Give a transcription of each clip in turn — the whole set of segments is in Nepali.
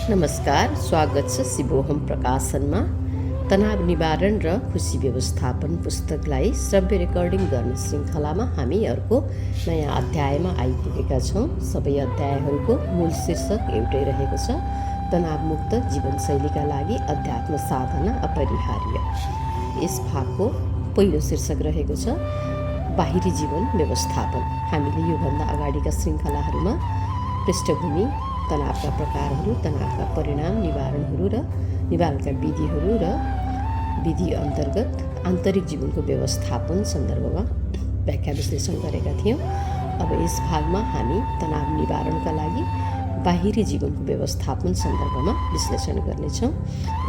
नमस्कार, स्वागत छ शिवोहम प्रकाशनमा। तनाव निवारण र खुसी व्यवस्थापन पुस्तकलाई श्रव्य रेकर्डिङ गर्ने श्रृङ्खलामा हामी अर्को नयाँ अध्यायमा आइपुगेका छौँ। सबै अध्यायहरूको मूल शीर्षक एउटै रहेको छ, तनावमुक्त जीवनशैलीका लागि अध्यात्म साधना अपरिहार्य। यस भागको पहिलो शीर्षक रहेको छ बाहिरी जीवन व्यवस्थापन। हामीले योभन्दा अगाडिका श्रृङ्खलाहरूमा पृष्ठभूमि, तनावका प्रकारहरू, तनावका परिणाम, निवारणहरू र निवारणका विधिहरू र विधि अन्तर्गत आन्तरिक जीवनको व्यवस्थापन सन्दर्भमा व्याख्या विश्लेषण गरेका थियौँ। अब यस भागमा हामी तनाव निवारणका लागि बाहिरी जीवनको व्यवस्थापन सन्दर्भमा विश्लेषण गर्नेछौँ।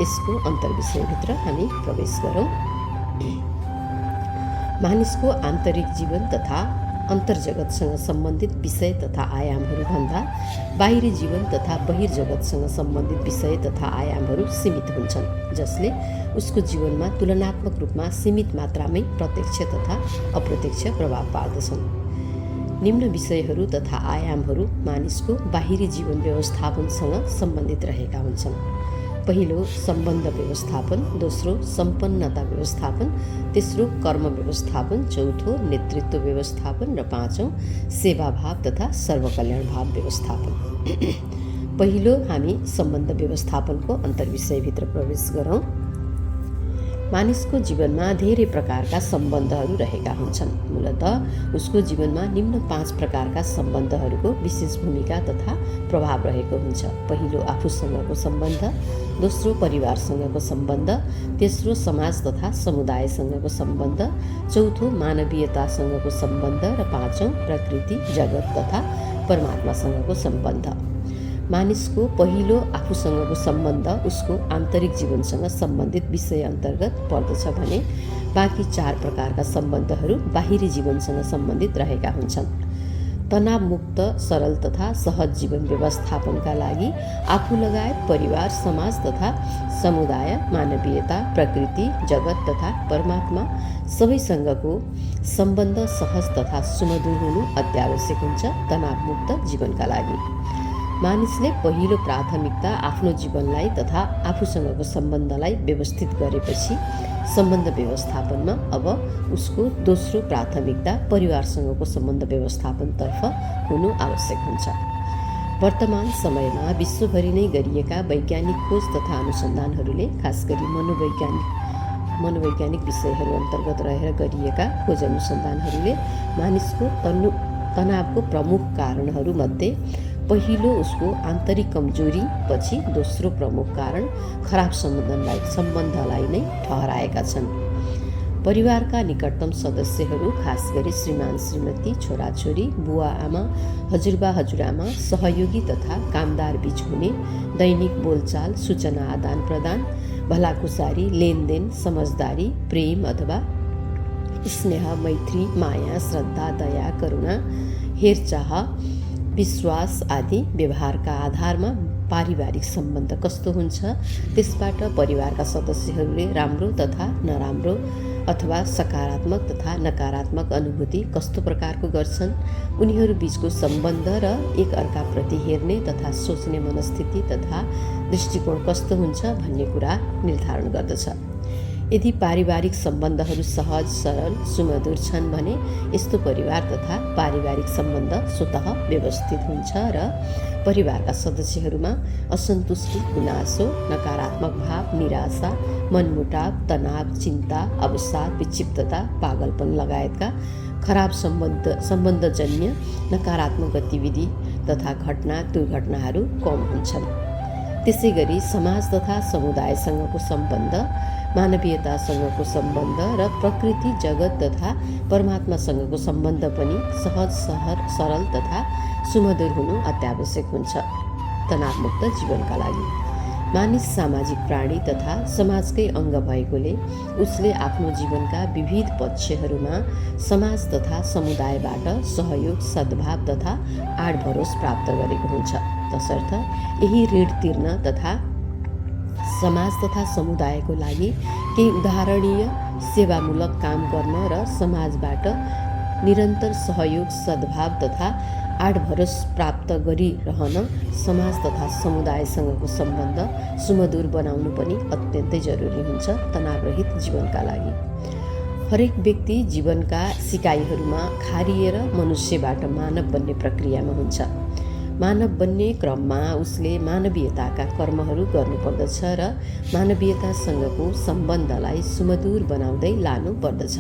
यसको अन्तर्विषयभित्र हामी प्रवेश गरौँ। मानिसको आन्तरिक जीवन तथा अन्तर्जगतसँग सम्बन्धित विषय तथा आयामहरूभन्दा बाहिरी जीवन तथा बहिर्जगतसँग सम्बन्धित विषय तथा आयामहरू सीमित हुन्छन्, जसले उसको जीवनमा तुलनात्मक रूपमा सीमित मात्रामै प्रत्यक्ष तथा अप्रत्यक्ष प्रभाव पार्दछन्। निम्न विषयहरू तथा आयामहरू मानिसको बाहिरी जीवन व्यवस्थापनसँग सम्बन्धित रहेका हुन्छन्। पहिलो सम्बन्ध व्यवस्थापन, दोस्रो सम्पन्नता व्यवस्थापन, तेस्रो कर्म व्यवस्थापन, चौथो नेतृत्व व्यवस्थापन र पाँचौँ सेवाभाव तथा सर्वकल्याण भाव व्यवस्थापन। पहिलो हामी सम्बन्ध व्यवस्थापनको अन्तर्विषयभित्र प्रवेश गरौँ। मानिसको जीवनमा धेरै प्रकारका सम्बन्धहरू रहेका हुन्छन्। मूलतः उसको जीवनमा निम्न 5 प्रकारका सम्बन्धहरूको विशेष भूमिका तथा प्रभाव रहेको हुन्छ। पहिलो आफूसँगको सम्बन्ध, दोस्रो परिवारसँगको सम्बन्ध, तेस्रो समाज तथा समुदायसँगको सम्बन्ध, चौथो मानवीयतासँगको सम्बन्ध र पाँचौँ प्रकृति, जगत तथा परमात्मासँगको सम्बन्ध। मानिसको पहिलो आफूसँगको सम्बन्ध उसको आन्तरिक जीवनसँग सम्बन्धित विषय अन्तर्गत पर्दछ भने बाँकी 4 प्रकारका सम्बन्धहरू बाहिरी जीवनसँग सम्बन्धित रहेका हुन्छन्। तनावमुक्त, सरल तथा सहज जीवन व्यवस्थापनका लागि आफू लगायत परिवार, समाज तथा समुदाय, मानवीयता, प्रकृति, जगत तथा परमात्मा सबैसँगको सम्बन्ध सहज तथा सुमधुर हुनु अत्यावश्यक हुन्छ। तनावमुक्त जीवनका लागि मानिसले पहिलो प्राथमिकता आफ्नो जीवनलाई तथा आफूसँगको सम्बन्धलाई व्यवस्थित गरेपछि सम्बन्ध व्यवस्थापनमा अब उसको दोस्रो प्राथमिकता परिवारसँगको सम्बन्ध व्यवस्थापनतर्फ हुनु आवश्यक हुन्छ। वर्तमान समयमा विश्वभरि नै गरिएका वैज्ञानिक खोज तथा अनुसन्धानहरूले, खास गरी मनोवैज्ञानिक विषयहरू अन्तर्गत रहेर गरिएका खोज अनुसन्धानहरूले मानिसको तनावको प्रमुख कारणहरूमध्ये पहिलो उसको आन्तरिक कमजोरी, पछि दोस्रो प्रमुख कारण खराब सम्बन्धलाई नै ठहराएका छन्। परिवारका निकटतम सदस्यहरू, खास गरी श्रीमान श्रीमती, छोराछोरी, बुवा आमा, हजुरबा हजुरआमा, सहयोगी तथा कामदार बीच हुने दैनिक बोलचाल, सूचना आदान प्रदान, भलाकुसारी, लेनदेन, समझदारी, प्रेम अथवा स्नेह, मैत्री, माया, श्रद्धा, दया, करुणा, हेरचाह, विश्वास आदि व्यवहारका आधारमा पारिवारिक सम्बन्ध कस्तो हुन्छ, त्यसबाट परिवारका सदस्यहरूले राम्रो तथा नराम्रो अथवा सकारात्मक तथा नकारात्मक अनुभूति कस्तो प्रकारको गर्छन्, उनीहरू बीचको सम्बन्ध र एक अर्काप्रति हेर्ने तथा सोच्ने मनस्थिति तथा दृष्टिकोण कस्तो हुन्छ भन्ने कुरा निर्धारण गर्दछ। यदि पारिवारिक सम्बन्धहरू सहज, सरल, सुमधुर छन् भने यस्तो परिवार तथा पारिवारिक सम्बन्ध स्वतः व्यवस्थित हुन्छ र परिवारका सदस्यहरूमा असन्तुष्टि, गुनासो, नकारात्मक भाव, निराशा, मनमुटाव, तनाव, चिन्ता, अवसाद, विक्षिप्तता, पागलपन लगायतका खराब सम्बन्धजन्य नकारात्मक गतिविधि तथा दुर्घटनाहरू कम हुन्छन्। त्यसै गरी समाज तथा समुदायसँगको सम्बन्ध, मानवीयतासँगको सम्बन्ध र प्रकृति, जगत तथा परमात्मासँगको सम्बन्ध पनि सहज, सरल तथा सुमधुर हुनु अत्यावश्यक हुन्छ। तनावमुक्त जीवनका लागि मानिस सामाजिक प्राणी तथा समाजकै अङ्ग भएकोले उसले आफ्नो जीवनका विविध पक्षहरूमा समाज तथा समुदायबाट सहयोग, सद्भाव तथा आडभरोस प्राप्त गरेको हुन्छ। तसर्थ यही ऋण तिर्न तथा समाज तथा समुदायको लागि केही उदाहरणीय सेवामूलक काम गर्न र समाजबाट निरन्तर सहयोग, सद्भाव तथा आडभरोस प्राप्त गरिरहन समाज तथा समुदायसँगको सम्बन्ध सुमधुर बनाउनु पनि अत्यन्तै जरुरी हुन्छ तनावरहित जीवनका लागि। हरेक व्यक्ति जीवनका सिकाइहरूमा खारिएर मनुष्यबाट मानव बन्ने प्रक्रियामा हुन्छ। मानव बन्ने क्रममा उसले मानवीयताका कर्महरू गर्नुपर्दछ र मानवीयतासँगको सम्बन्धलाई सुमधुर बनाउँदै लानु पर्दछ।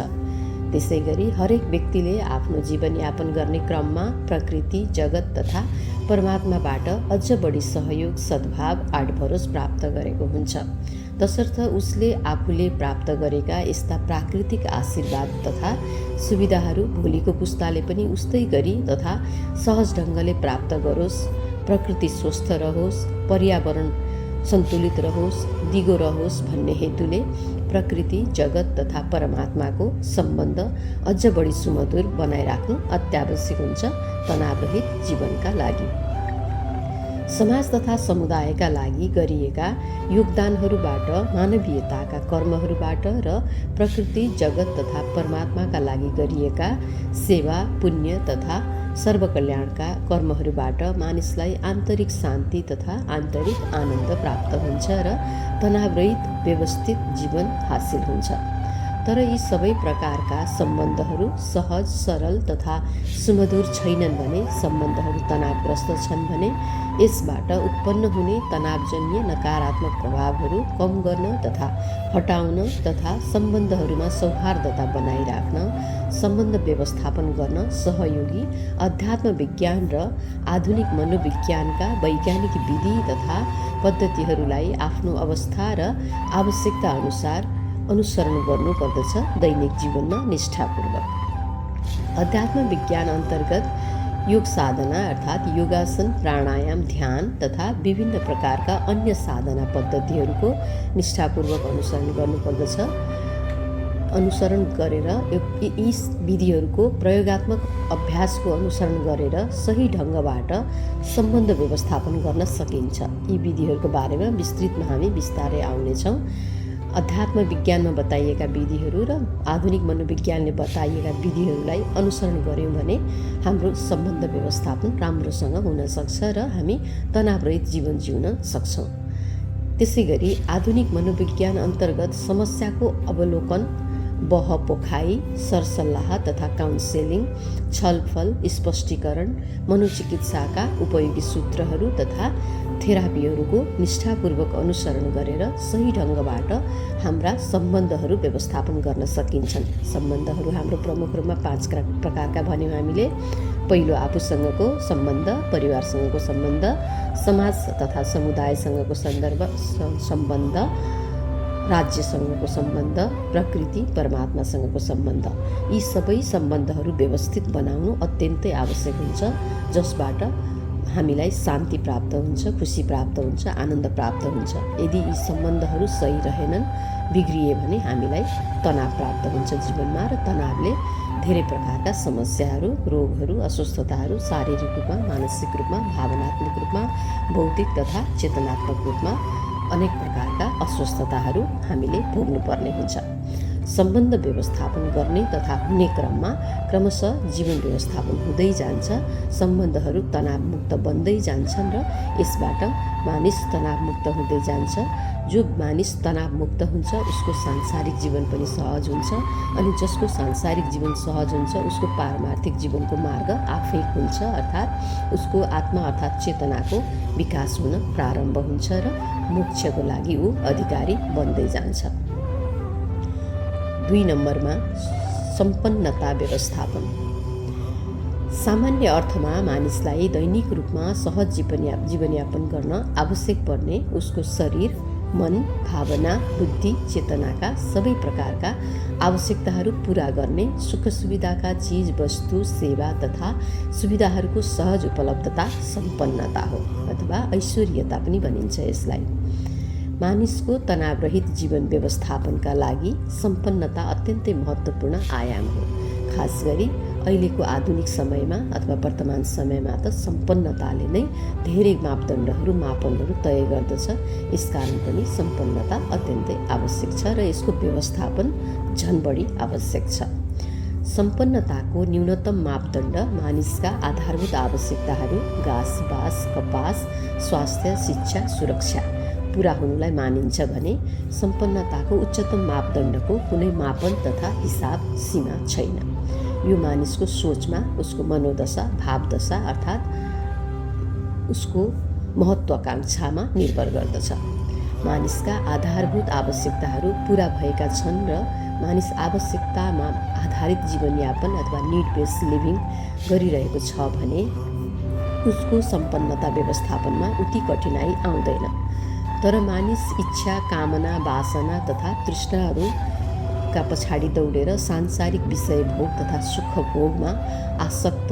त्यसै गरी हरेक व्यक्तिले आफ्नो जीवनयापन गर्ने क्रममा प्रकृति, जगत तथा परमात्माबाट अझ बढी सहयोग, सद्भाव, आडभरोस प्राप्त गरेको हुन्छ। तसर्थ उसले आफूले प्राप्त गरेका यस्ता प्राकृतिक आशीर्वाद तथा सुविधाहरू भोलिको पुस्ताले पनि उस्तै गरी तथा सहज ढङ्गले प्राप्त गरोस्, प्रकृति स्वस्थ रहोस्, पर्यावरण सन्तुलित रहोस्, दिगो रहोस् भन्ने हेतुले प्रकृति, जगत तथा परमात्माको सम्बन्ध अझ बढी सुमधुर बनाइराख्नु अत्यावश्यक हुन्छ तनावरहित जीवनका लागि। समाज तथा समुदायका लागि गरिएका योगदानहरूबाट, मानवीयताका कर्महरूबाट र प्रकृति, जगत तथा परमात्माका लागि गरिएका सेवा, पुण्य तथा सर्वकल्याणका कर्महरूबाट मानिसलाई आन्तरिक शान्ति तथा आन्तरिक आनन्द प्राप्त हुन्छ र तनावरहित व्यवस्थित जीवन हासिल हुन्छ। तर यी सबै प्रकारका सम्बन्धहरू सहज, सरल तथा सुमधुर छैनन् भने, सम्बन्धहरू तनावग्रस्त छन् भने यसबाट उत्पन्न हुने तनावजन्य नकारात्मक प्रभावहरू कम गर्न तथा हटाउन तथा सम्बन्धहरूमा सौहार्दता बनाइराख्न, सम्बन्ध व्यवस्थापन गर्न सहयोगी अध्यात्म विज्ञान र आधुनिक मनोविज्ञानका वैज्ञानिक विधि तथा पद्धतिहरूलाई आफ्नो अवस्था र आवश्यकता अनुसार अनुसरण गर्नुपर्दछ दैनिक जीवनमा निष्ठापूर्वक। अध्यात्म विज्ञान अन्तर्गत योग साधना अर्थात् योगासन, प्राणायाम, ध्यान तथा विभिन्न प्रकारका अन्य साधना पद्धतिहरूको निष्ठापूर्वक अनुसरण गर्नुपर्दछ। अनुसरण गरेर यी विधिहरूको प्रयोगात्मक अभ्यासको अनुसरण गरेर सही ढङ्गबाट सम्बन्ध व्यवस्थापन गर्न सकिन्छ। यी विधिहरूको बारेमा विस्तृतमा हामी बिस्तारै आउनेछौँ। अध्यात्म विज्ञानमा बताइएका विधिहरू र आधुनिक मनोविज्ञानले बताइएका विधिहरूलाई अनुसरण गऱ्यौँ भने हाम्रो सम्बन्ध व्यवस्थापन राम्रोसँग हुन सक्छ र हामी तनावरहित जीवन जिउन सक्छौँ। त्यसै गरी आधुनिक मनोविज्ञान अन्तर्गत समस्याको अवलोकन, बहपोखाइ, सरसल्लाह तथा काउन्सेलिङ, छलफल, स्पष्टीकरण, मनोचिकित्साका उपयोगी सूत्रहरू तथा थेरापीहरूको निष्ठापूर्वक अनुसरण गरेर सही ढङ्गबाट हाम्रा सम्बन्धहरू व्यवस्थापन गर्न सकिन्छन्। सम्बन्धहरू हाम्रो प्रमुख रूपमा 5 प्रकारका भन्यौँ हामीले। पहिलो आफूसँगको सम्बन्ध, परिवारसँगको सम्बन्ध, समाज तथा समुदायसँगको सम्बन्ध, राज्यसँगको सम्बन्ध, प्रकृति, परमात्मासँगको सम्बन्ध। यी सबै सम्बन्धहरू व्यवस्थित बनाउनु अत्यन्तै आवश्यक हुन्छ, जसबाट हामीलाई शान्ति प्राप्त हुन्छ, खुसी प्राप्त हुन्छ, आनन्द प्राप्त हुन्छ। यदि यी सम्बन्धहरू सही रहेनन्, बिग्रिए भने हामीलाई तनाव प्राप्त हुन्छ जीवनमा र तनावले धेरै प्रकारका समस्याहरू, रोगहरू, अस्वस्थताहरू शारीरिक रूपमा, मानसिक रूपमा, भावनात्मक रूपमा, बौद्धिक तथा चेतनात्मक रूपमा अनेक प्रकारका अस्वस्थताहरू हामीले भोग्नुपर्ने हुन्छ। सम्बन्ध व्यवस्थापन गर्ने तथा हुने क्रममा क्रमशः जीवन व्यवस्थापन हुँदै जान्छ, सम्बन्धहरू तनावमुक्त बन्दै जान्छन् र यसबाट मानिस तनावमुक्त हुँदै जान्छ। जो मानिस तनावमुक्त हुन्छ उसको सांसारिक जीवन पनि सहज हुन्छ, अनि जसको सांसारिक जीवन सहज हुन्छ उसको पारमार्थिक जीवनको मार्ग आफै खुल्छ, अर्थात् उसको आत्मा अर्थात् चेतनाको विकास हुन प्रारम्भ हुन्छ र मोक्षको लागि ऊ अधिकारी बन्दै जान्छ। 2 नम्बरमा सम्पन्नता व्यवस्थापन। सामान्य अर्थमा मानिसलाई दैनिक रूपमा सहज जीवनयापन गर्न आवश्यक पर्ने उसको शरीर, मन, भावना, बुद्धि, चेतनाका सबै प्रकारका आवश्यकताहरू पूरा गर्ने सुख सुविधाका चीज वस्तु, सेवा तथा सुविधाहरूको सहज उपलब्धता सम्पन्नता हो, अथवा ऐश्वर्यता पनि भनिन्छ यसलाई। मानिसको तनावरहित जीवन व्यवस्थापनका लागि सम्पन्नता अत्यन्तै महत्त्वपूर्ण आयाम हो। खास गरी अहिलेको आधुनिक समयमा अथवा वर्तमान समयमा त सम्पन्नताले नै धेरै मापनहरू तय गर्दछ। यसकारण पनि सम्पन्नता अत्यन्तै आवश्यक छ र यसको व्यवस्थापन झन बढी आवश्यक छ। सम्पन्नताको न्यूनतम मापदण्ड मानिसका आधारभूत आवश्यकताहरू घाँस बास कपास स्वास्थ्य शिक्षा सुरक्षा पुरा हुनुलाई मानिन्छ भने सम्पन्नताको उच्चतम मापदण्डको कुनै मापन तथा हिसाब सीमा छैन। यो मानिसको सोचमा उसको मनोदशा भावदशा अर्थात् उसको महत्त्वाकांक्षामा निर्भर गर्दछ। मानिसका आधारभूत आवश्यकताहरू पुरा भएका छन् र मानिस आवश्यकतामा आधारित जीवनयापन अथवा निड बेस्ड लिभिङ गरिरहेको छ भने उसको सम्पन्नता व्यवस्थापनमा उति कठिनाइ आउँदैन। तर मानिस इच्छा कामना वासना तथा तृष्णाहरूका पछाडि दौडेर सांसारिक विषय भोग तथा सुख भोगमा आसक्त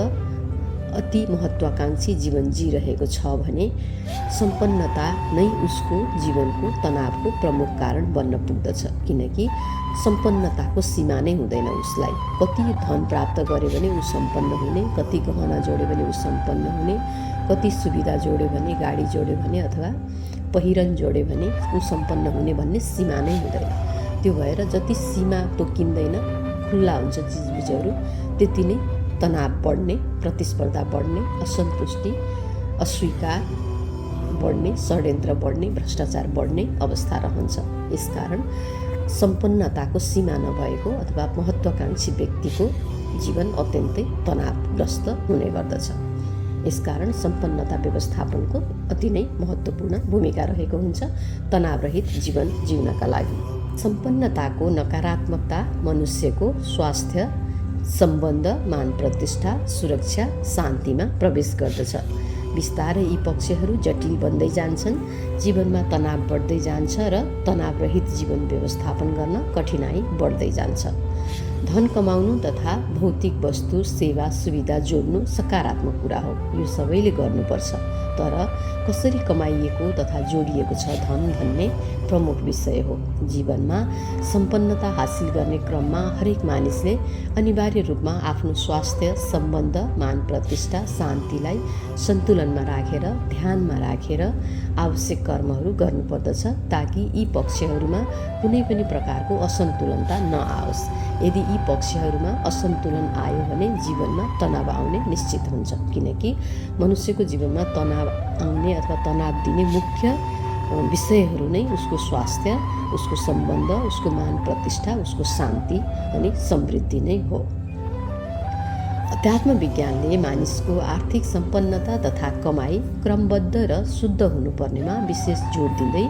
अति महत्त्वाकांक्षी जीवन जिरहेको छ भने सम्पन्नता नै उसको जीवनको तनावको प्रमुख कारण बन्न पुग्दछ। किनकि सम्पन्नताको सीमा नै हुँदैन उसलाई। कति धन प्राप्त गर्यो भने ऊ सम्पन्न हुने, कति गहना जोड्यो भने ऊ सम्पन्न हुने, कति सुविधा जोड्यो भने गाडी जोड्यो भने अथवा पहिरन जोड्यो भने ऊ सम्पन्न हुने भन्ने सीमा नै हुँदैन। त्यो भएर जति सीमा तोकिँदैन खुल्ला हुन्छ चिजबिजहरू त्यति नै तनाव बढ्ने, प्रतिस्पर्धा बढ्ने, असन्तुष्टि अस्वीकार बढ्ने, षड्यन्त्र बढ्ने, भ्रष्टाचार बढ्ने अवस्था रहन्छ। यसकारण सम्पन्नताको सीमा नभएको अथवा महत्त्वाकांक्षी व्यक्तिको जीवन अत्यन्तै तनावग्रस्त हुने गर्दछ। यसकारण सम्पन्नता व्यवस्थापनको अति नै महत्त्वपूर्ण भूमिका रहेको हुन्छ तनावरहित जीवन जिउनका लागि। सम्पन्नताको नकारात्मकता मनुष्यको स्वास्थ्य सम्बन्ध मान प्रतिष्ठा सुरक्षा शान्तिमा प्रवेश गर्दछ। बिस्तारै यी पक्षहरू जटिल बन्दै जान्छन्, जीवनमा तनाव बढ्दै जान्छ र तनावरहित जीवन व्यवस्थापन गर्न कठिनाइ बढ्दै जान्छ। धन कमाउनु तथा भौतिक वस्तु सेवा सुविधा जोड्नु सकारात्मक कुरा हो, यो सबैले गर्नुपर्छ। तर कसरी कमाइएको तथा जोडिएको छ धन भन्ने प्रमुख विषय हो। जीवनमा सम्पन्नता हासिल गर्ने क्रममा हरेक मानिसले अनिवार्य रूपमा आफ्नो स्वास्थ्य सम्बन्ध मान प्रतिष्ठा शान्तिलाई सन्तुलनमा राखेर ध्यानमा राखेर आवश्यक कर्महरू गर्नुपर्दछ ताकि यी पक्षहरूमा कुनै पनि प्रकारको असन्तुलनता नआओस्। यदि यी पक्षहरूमा असन्तुलन आयो भने जीवनमा तनाव आउने निश्चित हुन्छ। किनकि मनुष्यको जीवनमा तनाव आउने अथवा तनाव दिने मुख्य विषयहरू नै उसको स्वास्थ्य, उसको सम्बन्ध, उसको मान प्रतिष्ठा, उसको शान्ति अनि समृद्धि नै हो। अध्यात्म विज्ञानले मानिसको आर्थिक सम्पन्नता तथा कमाई क्रमबद्ध र शुद्ध हुनुपर्नेमा विशेष जोड दिँदै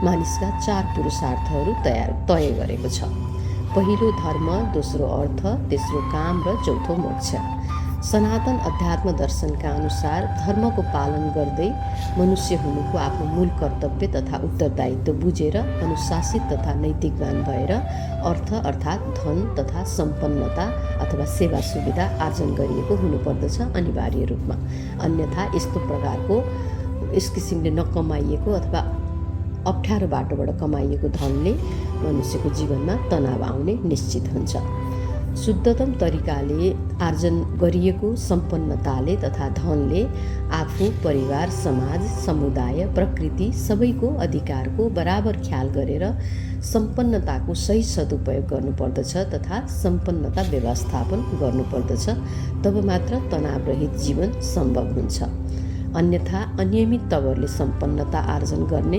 मानिसका 4 पुरुषार्थहरू तय गरेको छ। पहिलो धर्म, दोस्रो अर्थ, तेस्रो काम र चौथो मोक्ष। सनातन अध्यात्म दर्शनका अनुसार धर्मको पालन गर्दै मनुष्य हुनुको आफ्नो मूल कर्तव्य तथा उत्तरदायित्व बुझेर अनुशासित तथा नैतिकवान भएर अर्थ अर्थात् धन तथा सम्पन्नता अथवा सेवा सुविधा आर्जन गरिएको हुनुपर्दछ अनिवार्य रूपमा। अन्यथा यस्तो प्रकारको यस किसिमले नकमाइएको अथवा अप्ठ्यारो बाटोबाट कमाइएको धनले मनुष्यको जीवनमा तनाव आउने निश्चित हुन्छ। शुद्धतम तरिकाले आर्जन गरिएको सम्पन्नताले तथा धनले आफू परिवार समाज समुदाय प्रकृति सबैको अधिकारको बराबर ख्याल गरेर सम्पन्नताको सही सदुपयोग गर्नुपर्दछ तथा सम्पन्नता व्यवस्थापन गर्नुपर्दछ। तब मात्र तनावरहित जीवन सम्भव हुन्छ। अन्यथा अनियमित तवरले सम्पन्नता आर्जन गर्ने,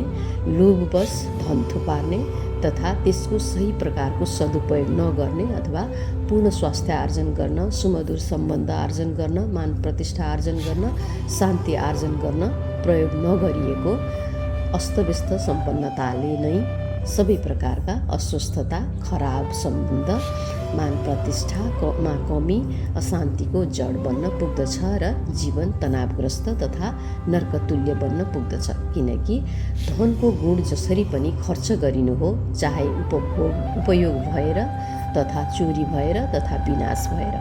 लोभवश धन थुपार्ने तथा त्यसको सही प्रकारको सदुपयोग नगर्ने अथवा पूर्ण स्वास्थ्य आर्जन गर्न, सुमधुर सम्बन्ध आर्जन गर्न, मान प्रतिष्ठा आर्जन गर्न, शान्ति आर्जन गर्न प्रयोग नगरिएको अस्तव्यस्त सम्पन्नताले नै सबै प्रकारका अस्वस्थता, खराब सम्बन्ध, मान प्रतिष्ठामा कमी, अशान्तिको जड बन्न पुग्दछ र जीवन तनावग्रस्त तथा नर्कतुल्य बन्न पुग्दछ। किनकि धनको गुण जसरी पनि खर्च गरिनु हो, चाहे उपयोग भएर तथा चोरी भएर तथा विनाश भएर।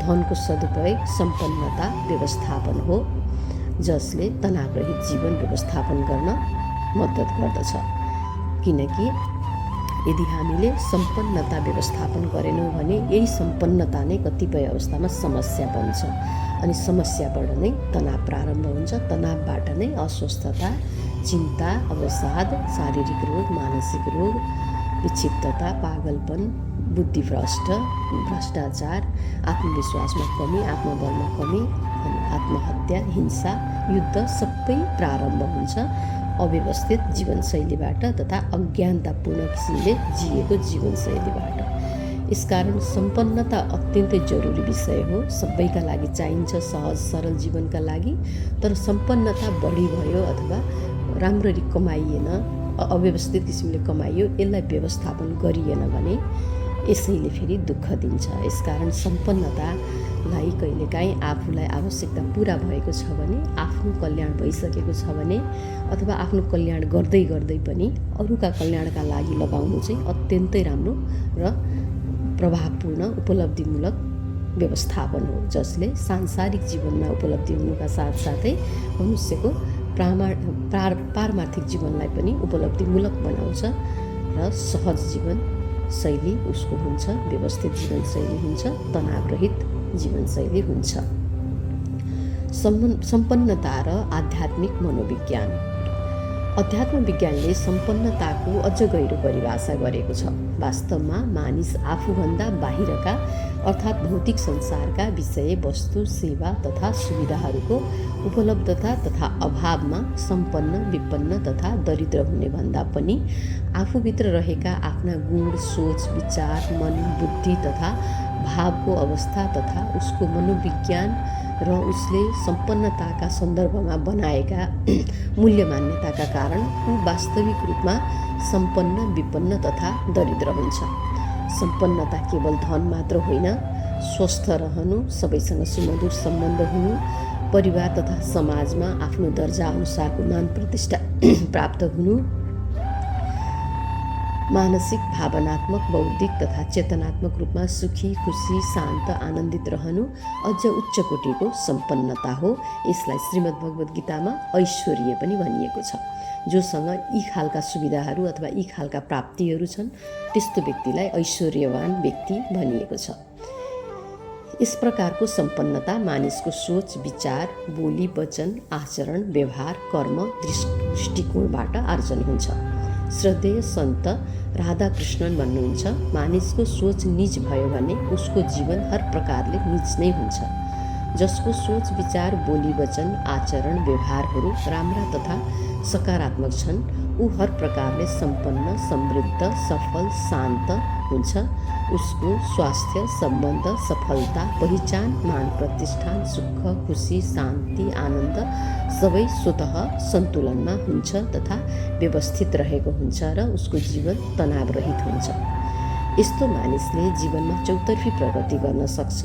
धनको सदुपयोग सम्पन्नता व्यवस्थापन हो जसले तनावरहित जीवन व्यवस्थापन गर्न मद्दत गर्दछ। किनकि यदि हामीले सम्पन्नता व्यवस्थापन गरेनौँ भने यही सम्पन्नता नै कतिपय अवस्थामा समस्या बन्छ अनि समस्याबाट नै तनाव प्रारम्भ हुन्छ। तनावबाट नै अस्वस्थता, चिन्ता, अवसाद, शारीरिक रोग, मानसिक रोग, विक्षिप्तता, पागलपन, बुद्धिभ्रष्ट, भ्रष्टाचार, आत्मविश्वासमा कमी, आत्मबलमा कमी, अनि आत्महत्या, हिंसा, युद्ध सबै प्रारम्भ हुन्छ अव्यवस्थित जीवनशैलीबाट तथा अज्ञानतापूर्ण किसिमले जिएको जीवनशैलीबाट। यसकारण सम्पन्नता अत्यन्तै जरुरी विषय हो, सबैका लागि चाहिन्छ सहज सरल जीवनका लागि। तर सम्पन्नता बढी भयो अथवा राम्ररी कमाइएन, अव्यवस्थित किसिमले कमाइयो, यसलाई व्यवस्थापन गरिएन भने यसैले फेरि दुःख दिन्छ। यसकारण सम्पन्नतालाई कहिलेकाहीँ आफूलाई आवश्यकता पुरा भएको छ भने, आफ्नो कल्याण भइसकेको छ भने, अथवा आफ्नो कल्याण गर्दै गर्दै पनि अरूका कल्याणका लागि लगाउनु चाहिँ अत्यन्तै राम्रो र प्रभावपूर्ण उपलब्धिमूलक व्यवस्थापन हो, जसले सांसारिक जीवनमा उपलब्धि हुनुका साथसाथै मनुष्यको पारमार्थिक जीवनलाई पनि उपलब्धिमूलक बनाउँछ र सहज जीवन शैली उसको हुन्छ, व्यवस्थित जीवनशैली हुन्छ, तनावरहित जीवनशैली हुन्छ। सम्पन्नता र आध्यात्मिक मनोविज्ञान। अध्यात्म विज्ञानले सम्पन्नताको अझ गहिरो परिभाषा गरेको छ। वास्तवमा मानिस आफूभन्दा बाहिरका अर्थात् भौतिक संसारका विषय वस्तु सेवा तथा सुविधाहरूको उपलब्धता तथा अभावमा सम्पन्न विपन्न तथा दरिद्र हुने भन्दा पनि आफूभित्र रहेका आफ्ना गुण सोच विचार मन बुद्धि तथा भावको अवस्था तथा उसको मनोविज्ञान र उसले सम्पन्नताका सन्दर्भमा बनाएका मूल्य मान्यताका कारण ऊ वास्तविक रूपमा सम्पन्न विपन्न तथा दरिद्र हुन्छ। सम्पन्नता केवल धन मात्र होइन, स्वस्थ रहनु, सबैसँग सुमधुर सम्बन्ध हुनु, परिवार तथा समाजमा आफ्नो दर्जा अनुसारको मान प्रतिष्ठा प्राप्त हुनु, मानसिक भावनात्मक बौद्धिक तथा चेतनात्मक रूपमा सुखी खुसी शान्त आनन्दित रहनु अझ उच्च कोटिको सम्पन्नता हो। यसलाई श्रीमद् भगवद् गीतामा ऐश्वर्य पनि भनिएको छ। जोसँग यी खालका सुविधाहरू अथवा यी खालका प्राप्तिहरू छन् त्यस्तो व्यक्तिलाई ऐश्वर्यवान व्यक्ति भनिएको छ। यस प्रकारको सम्पन्नता मानिसको सोच विचार बोली वचन आचरण व्यवहार कर्म दृष्टिकोणबाट आर्जन हुन्छ। श्रद्धेय सन्त राधाकृष्णन भन्नुहुन्छ, मानिसको सोच निज भयो भने उसको जीवन हर प्रकारले निज नै हुन्छ। जसको सोच विचार बोली वचन आचरण व्यवहारहरू राम्रा तथा सकारात्मक छन् ऊ हर प्रकारले सम्पन्न समृद्ध सफल शान्त हुन्छ। उसको स्वास्थ्य सम्बन्ध सफलता पहिचान मान प्रतिष्ठान सुख खुसी शान्ति आनन्द सबै स्वतः सन्तुलनमा हुन्छ तथा व्यवस्थित रहेको हुन्छ र उसको जीवन तनावरहित हुन्छ। यस्तो मानिसले जीवनमा चौतर्फी प्रगति गर्न सक्छ।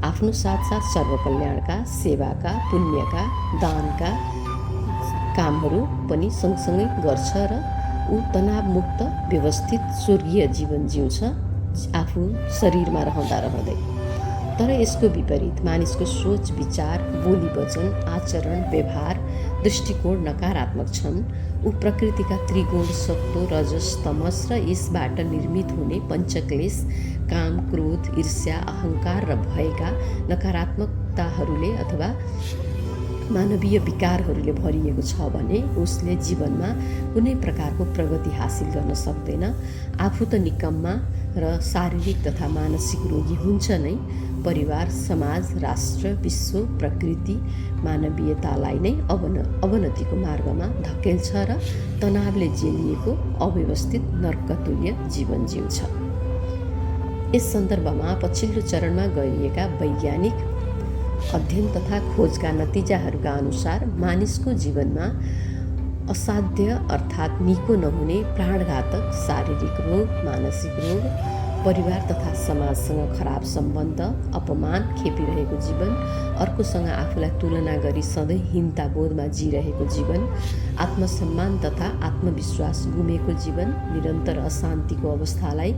आफ्नो साथसाथ सर्वकल्याणका सेवाका पुण्यका दानका कामहरू पनि सँगसँगै गर्छ र ऊ तनावमुक्त व्यवस्थित स्वर्गीय जीवन जिउँछ आफू शरीरमा रहँदै। तर यसको विपरीत मानिसको सोच विचार बोली वचन आचरण व्यवहार दृष्टिकोण नकारात्मक छन्। ऊ प्रकृतिका त्रिगुण सत्व रजस तमस र यसबाट निर्मित हुने पञ्चक्लेश काम क्रोध ईर्ष्या अहङ्कार र भयका नकारात्मकताहरूले अथवा मानवीय विकारहरूले भरिएको छ भने उसले जीवनमा कुनै प्रकारको प्रगति हासिल गर्न सक्दैन। आफू त निकम्मा र शारीरिक तथा मानसिक रोगी हुन्छ नै, परिवार समाज राष्ट्र विश्व प्रकृति मानवीयतालाई नै अवनतिको मार्गमा धकेल्छ र तनावले जेलिएको अव्यवस्थित नर्कतुल्य जीवन जिउँछ। यस सन्दर्भमा पछिल्लो चरणमा गरिएका वैज्ञानिक अध्ययन तथा खोजका नतिजाहरूका अनुसार मानिसको जीवनमा असाध्य अर्थात् निको नहुने प्राणघातक शारीरिक रोग मानसिक रोग परिवार तथा समाजसँग खराब सम्बन्ध अपमान खेपिरहेको जीवन अर्कोसँग आफूलाई तुलना गरी सधैँ हीनताबोधमा जिरहेको जीवन आत्मसम्मान तथा आत्मविश्वास गुमेको जीवन निरन्तर अशान्तिको अवस्थालाई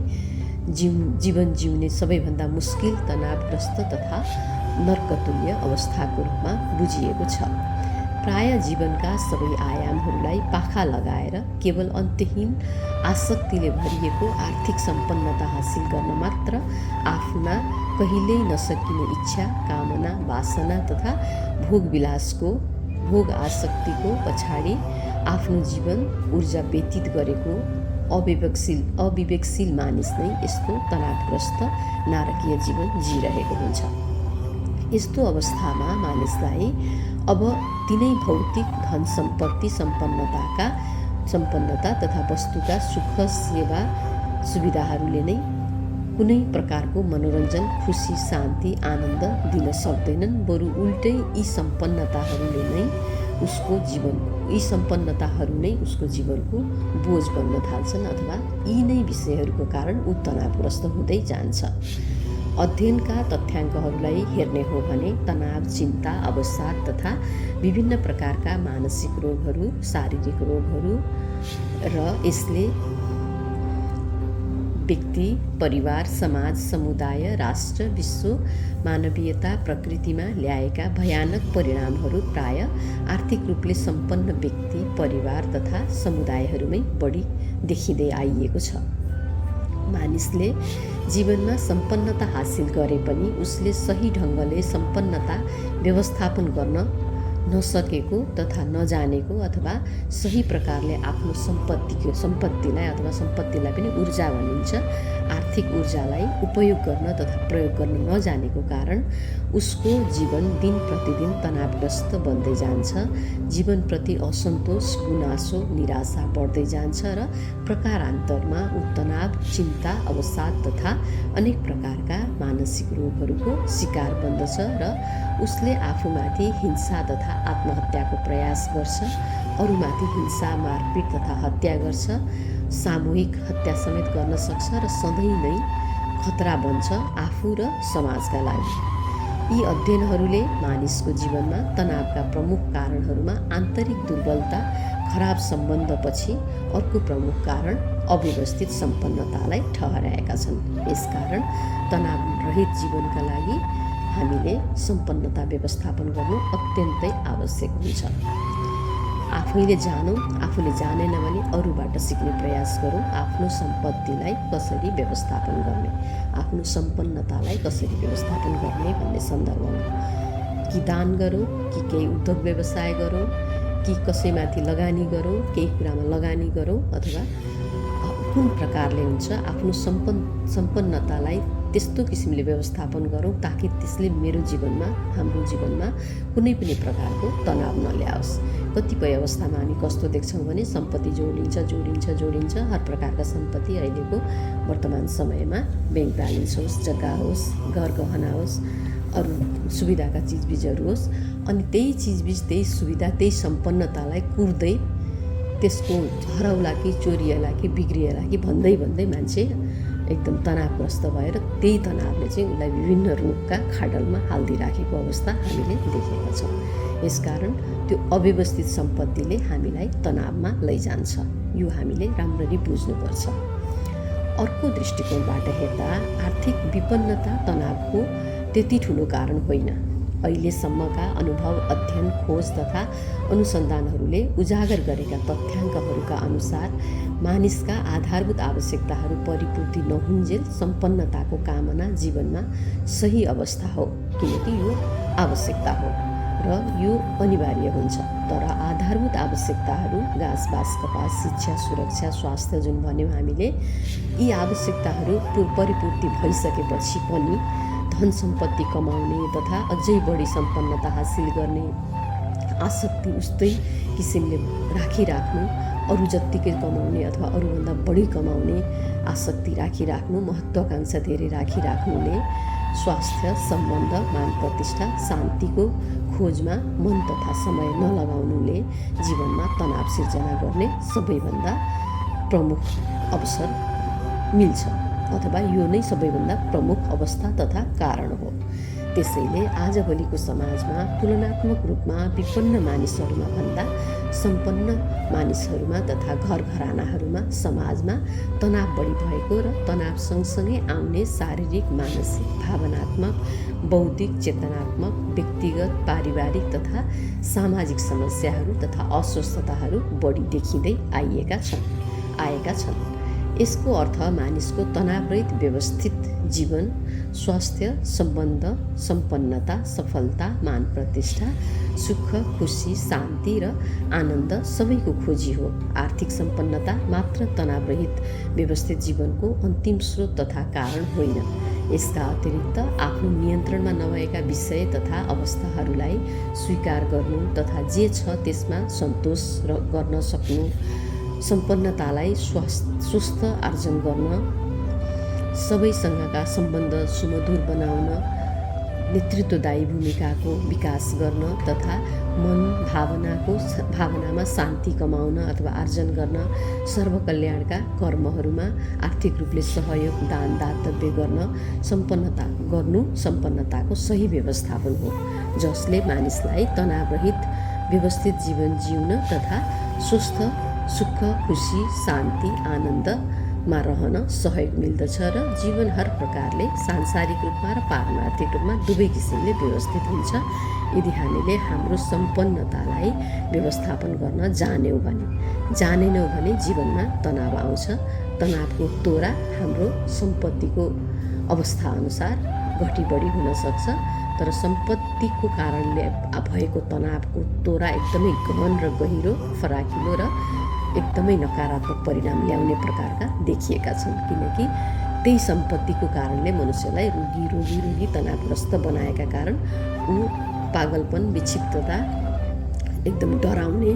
जीवन जिउने सबैभन्दा मुस्किल तनावग्रस्त तथा नर्कतुल्य अवस्थाको रूपमा बुझिएको छ। प्राय जीवनका सबै आयामहरूलाई पाखा लगाएर केवल अन्त्यहीन आसक्तिले भरिएको आर्थिक सम्पन्नता हासिल गर्न मात्र आफ्ना कहिल्यै नसकिने इच्छा कामना वासना तथा भोग आसक्तिको पछाडि आफ्नो जीवन ऊर्जा व्यतीत गरेको अविवेकशील मानिस नै यस्तो तनावग्रस्त नारकीय जीवन जिइरहेको हुन्छ। यस्तो अवस्थामा मानिसलाई अब तिनै भौतिक धन सम्पत्ति सम्पन्नता तथा वस्तुका सुख सेवा सुविधाहरूले नै कुनै प्रकारको मनोरञ्जन, खुसी, शान्ति, आनन्द दिन सक्दैनन्। बरु उल्टै यी सम्पन्नताहरू नै उसको जीवनको बोझ बन्न थाल्छन् अथवा यी नै विषयहरूको कारण ऊ तनावग्रस्त हुँदै जान्छ। अध्ययनका तथ्याङ्कहरूलाई हेर्ने हो भने तनाव, चिन्ता, अवसाद तथा विभिन्न प्रकारका मानसिक रोगहरू, शारीरिक रोगहरू र यसले व्यक्ति, परिवार, समाज, समुदाय, राष्ट्र, विश्व, मानवीयता, प्रकृतिमा ल्याएका भयानक परिणामहरू प्राय आर्थिक रूपले सम्पन्न व्यक्ति, परिवार तथा समुदायहरूमै बढी देखिँदै आइएको छ। मानिसले जीवनमा सम्पन्नता हासिल गरे पनि उसले सही ढङ्गले सम्पन्नता व्यवस्थापन गर्न नसकेको तथा नजानेको अथवा सही प्रकारले आफ्नो सम्पत्तिलाई पनि ऊर्जा भनिन्छ, आर्थिक ऊर्जालाई उपयोग गर्न तथा प्रयोग गर्न नजानेको कारण उसको जीवन दिन प्रतिदिन तनावग्रस्त बन्दै जान्छ। जीवनप्रति असन्तोष, गुनासो, निराशा बढ्दै जान्छ र प्रकारान्तरमा ऊ तनाव, चिन्ता, अवसाद तथा अनेक प्रकारका मानसिक रोगहरूको शिकार बन्दछ र उसले आफूमाथि हिंसा तथा आत्महत्याको प्रयास गर्छ, अरूमाथि हिंसा, मारपिट तथा हत्या गर्छ, सामूहिक हत्या समेत गर्न सक्छ र सधैँ नै खतरा बन्छ आफू र समाजका लागि। यी अध्ययनहरूले मानिसको जीवनमा तनावका प्रमुख कारणहरूमा आन्तरिक दुर्बलता, खराब सम्बन्धपछि अर्को प्रमुख कारण अव्यवस्थित सम्पन्नतालाई ठहराएका छन्। यसकारण तनावरहित जीवनका लागि हामीले सम्पन्नता व्यवस्थापन गर्नु अत्यन्तै आवश्यक हुन्छ। आफैले जानौँ, आफूले जानेन भने अरूबाट सिक्ने प्रयास गरौँ। आफ्नो सम्पत्तिलाई कसरी व्यवस्थापन गर्ने, आफ्नो सम्पन्नतालाई कसरी व्यवस्थापन गर्ने भन्ने सन्दर्भमा कि दान गरौँ, कि केही उद्योग व्यवसाय गरौँ, कि कसैमाथि लगानी गरौँ, केही कुरामा लगानी गरौँ अथवा कुन प्रकारले हुन्छ आफ्नो सम्पन्नतालाई त्यस्तो किसिमले व्यवस्थापन गरौँ ताकि त्यसले मेरो जीवनमा, हाम्रो जीवनमा कुनै पनि प्रकारको तनाव नल्याओस्। कतिपय अवस्थामा हामी कस्तो देख्छौँ भने सम्पत्ति जोडिन्छ, हर प्रकारका सम्पत्ति अहिलेको वर्तमान समयमा ब्याङ्क ब्यालेन्स होस्, जग्गा होस्, घर गहना होस्, अरू सुविधाका चिजबिजहरू होस्, अनि त्यही चिजबिज, त्यही सुविधा, त्यही सम्पन्नतालाई कुर्दै त्यसको हराउला कि चोरिएला कि बिग्रिएला कि भन्दै मान्छे एकदम तनावग्रस्त भएर त्यही तनावले चाहिँ उसलाई विभिन्न रोगका खाडलमा हालिदिइराखेको अवस्था हामीले देखेका छौँ। यसकारण त्यो अव्यवस्थित सम्पत्तिले हामीलाई तनावमा लैजान्छ। यो हामीले राम्ररी बुझ्नुपर्छ। अर्को दृष्टिकोणबाट हेर्दा आर्थिक विपन्नता तनावको त्यति ठुलो कारण होइन। अहिलेसम्मका अनुभव, अध्ययन, खोज तथा अनुसन्धानहरूले उजागर गरेका तथ्याङ्कहरूका अनुसार मानिसका आधारभूत आवश्यकताहरू परिपूर्ति नहुन्जेल सम्पन्नताको कामना जीवनमा सही अवस्था हो, किनकि यो आवश्यकता हो र यो अनिवार्य हुन्छ। तर आधारभूत आवश्यकताहरू घाँस बास कपास, शिक्षा, सुरक्षा, स्वास्थ्य जुन भन्यौँ हामीले, यी आवश्यकताहरू परिपूर्ति भइसकेपछि पनि धन सम्पत्ति कमाउने तथा अझै बढी सम्पन्नता हासिल गर्ने आसक्ति उस्तै किसिमले राखिराख्नु, अरू जत्तिकै कमाउने अथवा अरूभन्दा बढी कमाउने आसक्ति राखिराख्नु, महत्त्वाकांक्षा धेरै राखिराख्नुले स्वास्थ्य, सम्बन्ध, मान प्रतिष्ठा, शान्तिको खोजमा मन तथा समय नलगाउनुले जीवनमा तनाव सिर्जना गर्ने सबैभन्दा प्रमुख अवसर मिल्छ अथवा यो नै सबैभन्दा प्रमुख अवस्था तथा कारण हो। त्यसैले आजभोलिको समाजमा तुलनात्मक रूपमा विपन्न मानिसहरूमा भन्दा सम्पन्न मानिसहरूमा तथा घरघरानाहरूमा समाजमा तनाव बढी भएको र तनाव सँगसँगै आउने शारीरिक, मानसिक, भावनात्मक, बौद्धिक, चेतनात्मक, व्यक्तिगत, पारिवारिक तथा सामाजिक समस्याहरू तथा अस्वस्थताहरू बढी देखिँदै आएका छन्। यसको अर्थ मानिसको तनावरहित व्यवस्थित जीवन स्वास्थ्य, सम्बन्ध, सम्पन्नता, सफलता, मान प्रतिष्ठा सुख, खुसी, शान्ति र आनन्द सबैको खोजी हो। आर्थिक सम्पन्नता मात्र तनावरहित व्यवस्थित जीवनको अन्तिम स्रोत तथा कारण होइन। यसका अतिरिक्त आफ्नो नियन्त्रणमा नभएका विषय तथा अवस्थाहरूलाई स्वीकार गर्नु तथा जे छ त्यसमा सन्तोष गर्न सक्नु, सम्पन्नतालाई स्वस्थ आर्जन गर्न, सबैसँगका सम्बन्ध सुमधुर बनाउन, नेतृत्वदायी भूमिकाको विकास गर्न तथा मन भावनामा शान्ति कमाउन अथवा आर्जन गर्न, सर्वकल्याणका कर्महरूमा आर्थिक रूपले सहयोग दान दातव्य गर्न सम्पन्नताको सही व्यवस्थापन हो, जसले मानिसलाई तनावरहित व्यवस्थित जीवन जिउन तथा स्वस्थ सुख, खुसी, शान्ति, आनन्दमा रहन सहयोग मिल्दछ र जीवन हर प्रकारले सांसारिक रूपमा र पारमार्थिक रूपमा दुवै किसिमले व्यवस्थित हुन्छ यदि हामीले हाम्रो सम्पन्नतालाई व्यवस्थापन गर्न जानेनौँ भने जीवनमा तनाव आउँछ। तनावको तोरा हाम्रो सम्पत्तिको अवस्थाअनुसार घटी बढी हुन सक्छ, तर सम्पत्तिको कारणले भएको तनावको तोरा एकदमै गहन र गहिरो, फराकिलो र एकदमै नकारात्मक परिणाम ल्याउने प्रकारका देखिएका छन्, किनकि त्यही सम्पत्तिको कारणले मनुष्यलाई रोगी तनावग्रस्त बनाएका कारण ऊ पागलपन, विक्षिप्तता, एकदम डराउने,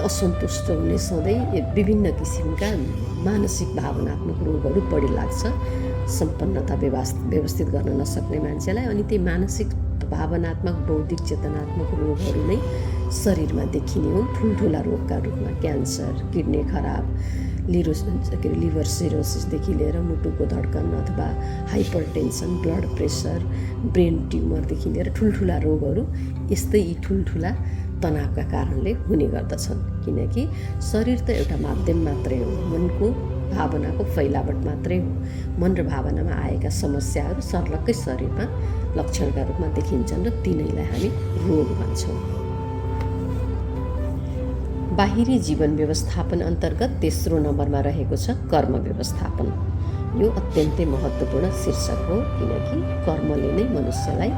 असन्तुष्ट हुने, सधैँ विभिन्न किसिमका मानसिक भावनात्मक रोगहरू बढी लाग्छ सम्पन्नता व्यवस्थित गर्न नसक्ने मान्छेलाई। अनि त्यही मानसिक, भावनात्मक, बौद्धिक, चेतनात्मक रोगहरू नै शरीरमा देखिने हुन् ठुल्ठुला रोगका रूपमा। क्यान्सर, किडनी खराब, लिभर सिरोसिसदेखि लिएर मुटुको धड्कन अथवा हाइपरटेन्सन, ब्लड प्रेसर, ब्रेन ट्युमरदेखि लिएर ठुल्ठुला रोगहरू यस्तै यी ठुल्ठुला तनावका कारणले हुने गर्दछन्, किनकि शरीर त एउटा माध्यम मात्रै हो, मनको भावनाको फैलावट मात्रै हो। मन र भावनामा आएका समस्याहरू सर्लक्कै शरीरमा लक्षणका रूपमा देखिन्छन् र तिनैलाई हामी रोग भन्छौँ। बाहिरी जीवन व्यवस्थापन अन्तर्गत तेस्रो नम्बरमा रहेको छ कर्म व्यवस्थापन। यो अत्यन्तै महत्त्वपूर्ण शीर्षक हो, किनकि कर्मले नै मनुष्यलाई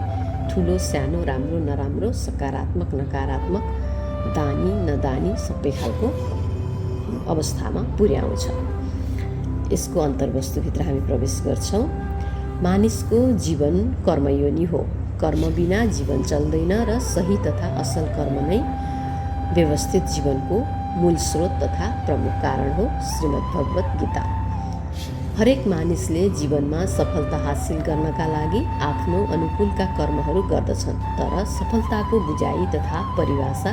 ठुलो सानो, राम्रो नराम्रो, सकारात्मक नकारात्मक, दानी नदानी सबै खालको अवस्थामा पुर्याउँछ। यसको अन्तर्वस्तुभित्र हामी प्रवेश गर्छौँ। मानिसको जीवन कर्मयोनि हो। कर्म बिना जीवन चल्दैन र सही तथा असल कर्म नै व्यवस्थित जीवनको मूल स्रोत तथा प्रमुख कारण हो। श्रीमद् भगवत गीता। हरेक मानिसले जीवनमा सफलता हासिल गर्नका लागि आफ्नो अनुकूलका कर्महरू गर्दछन्, तर सफलताको बुझाइ तथा परिभाषा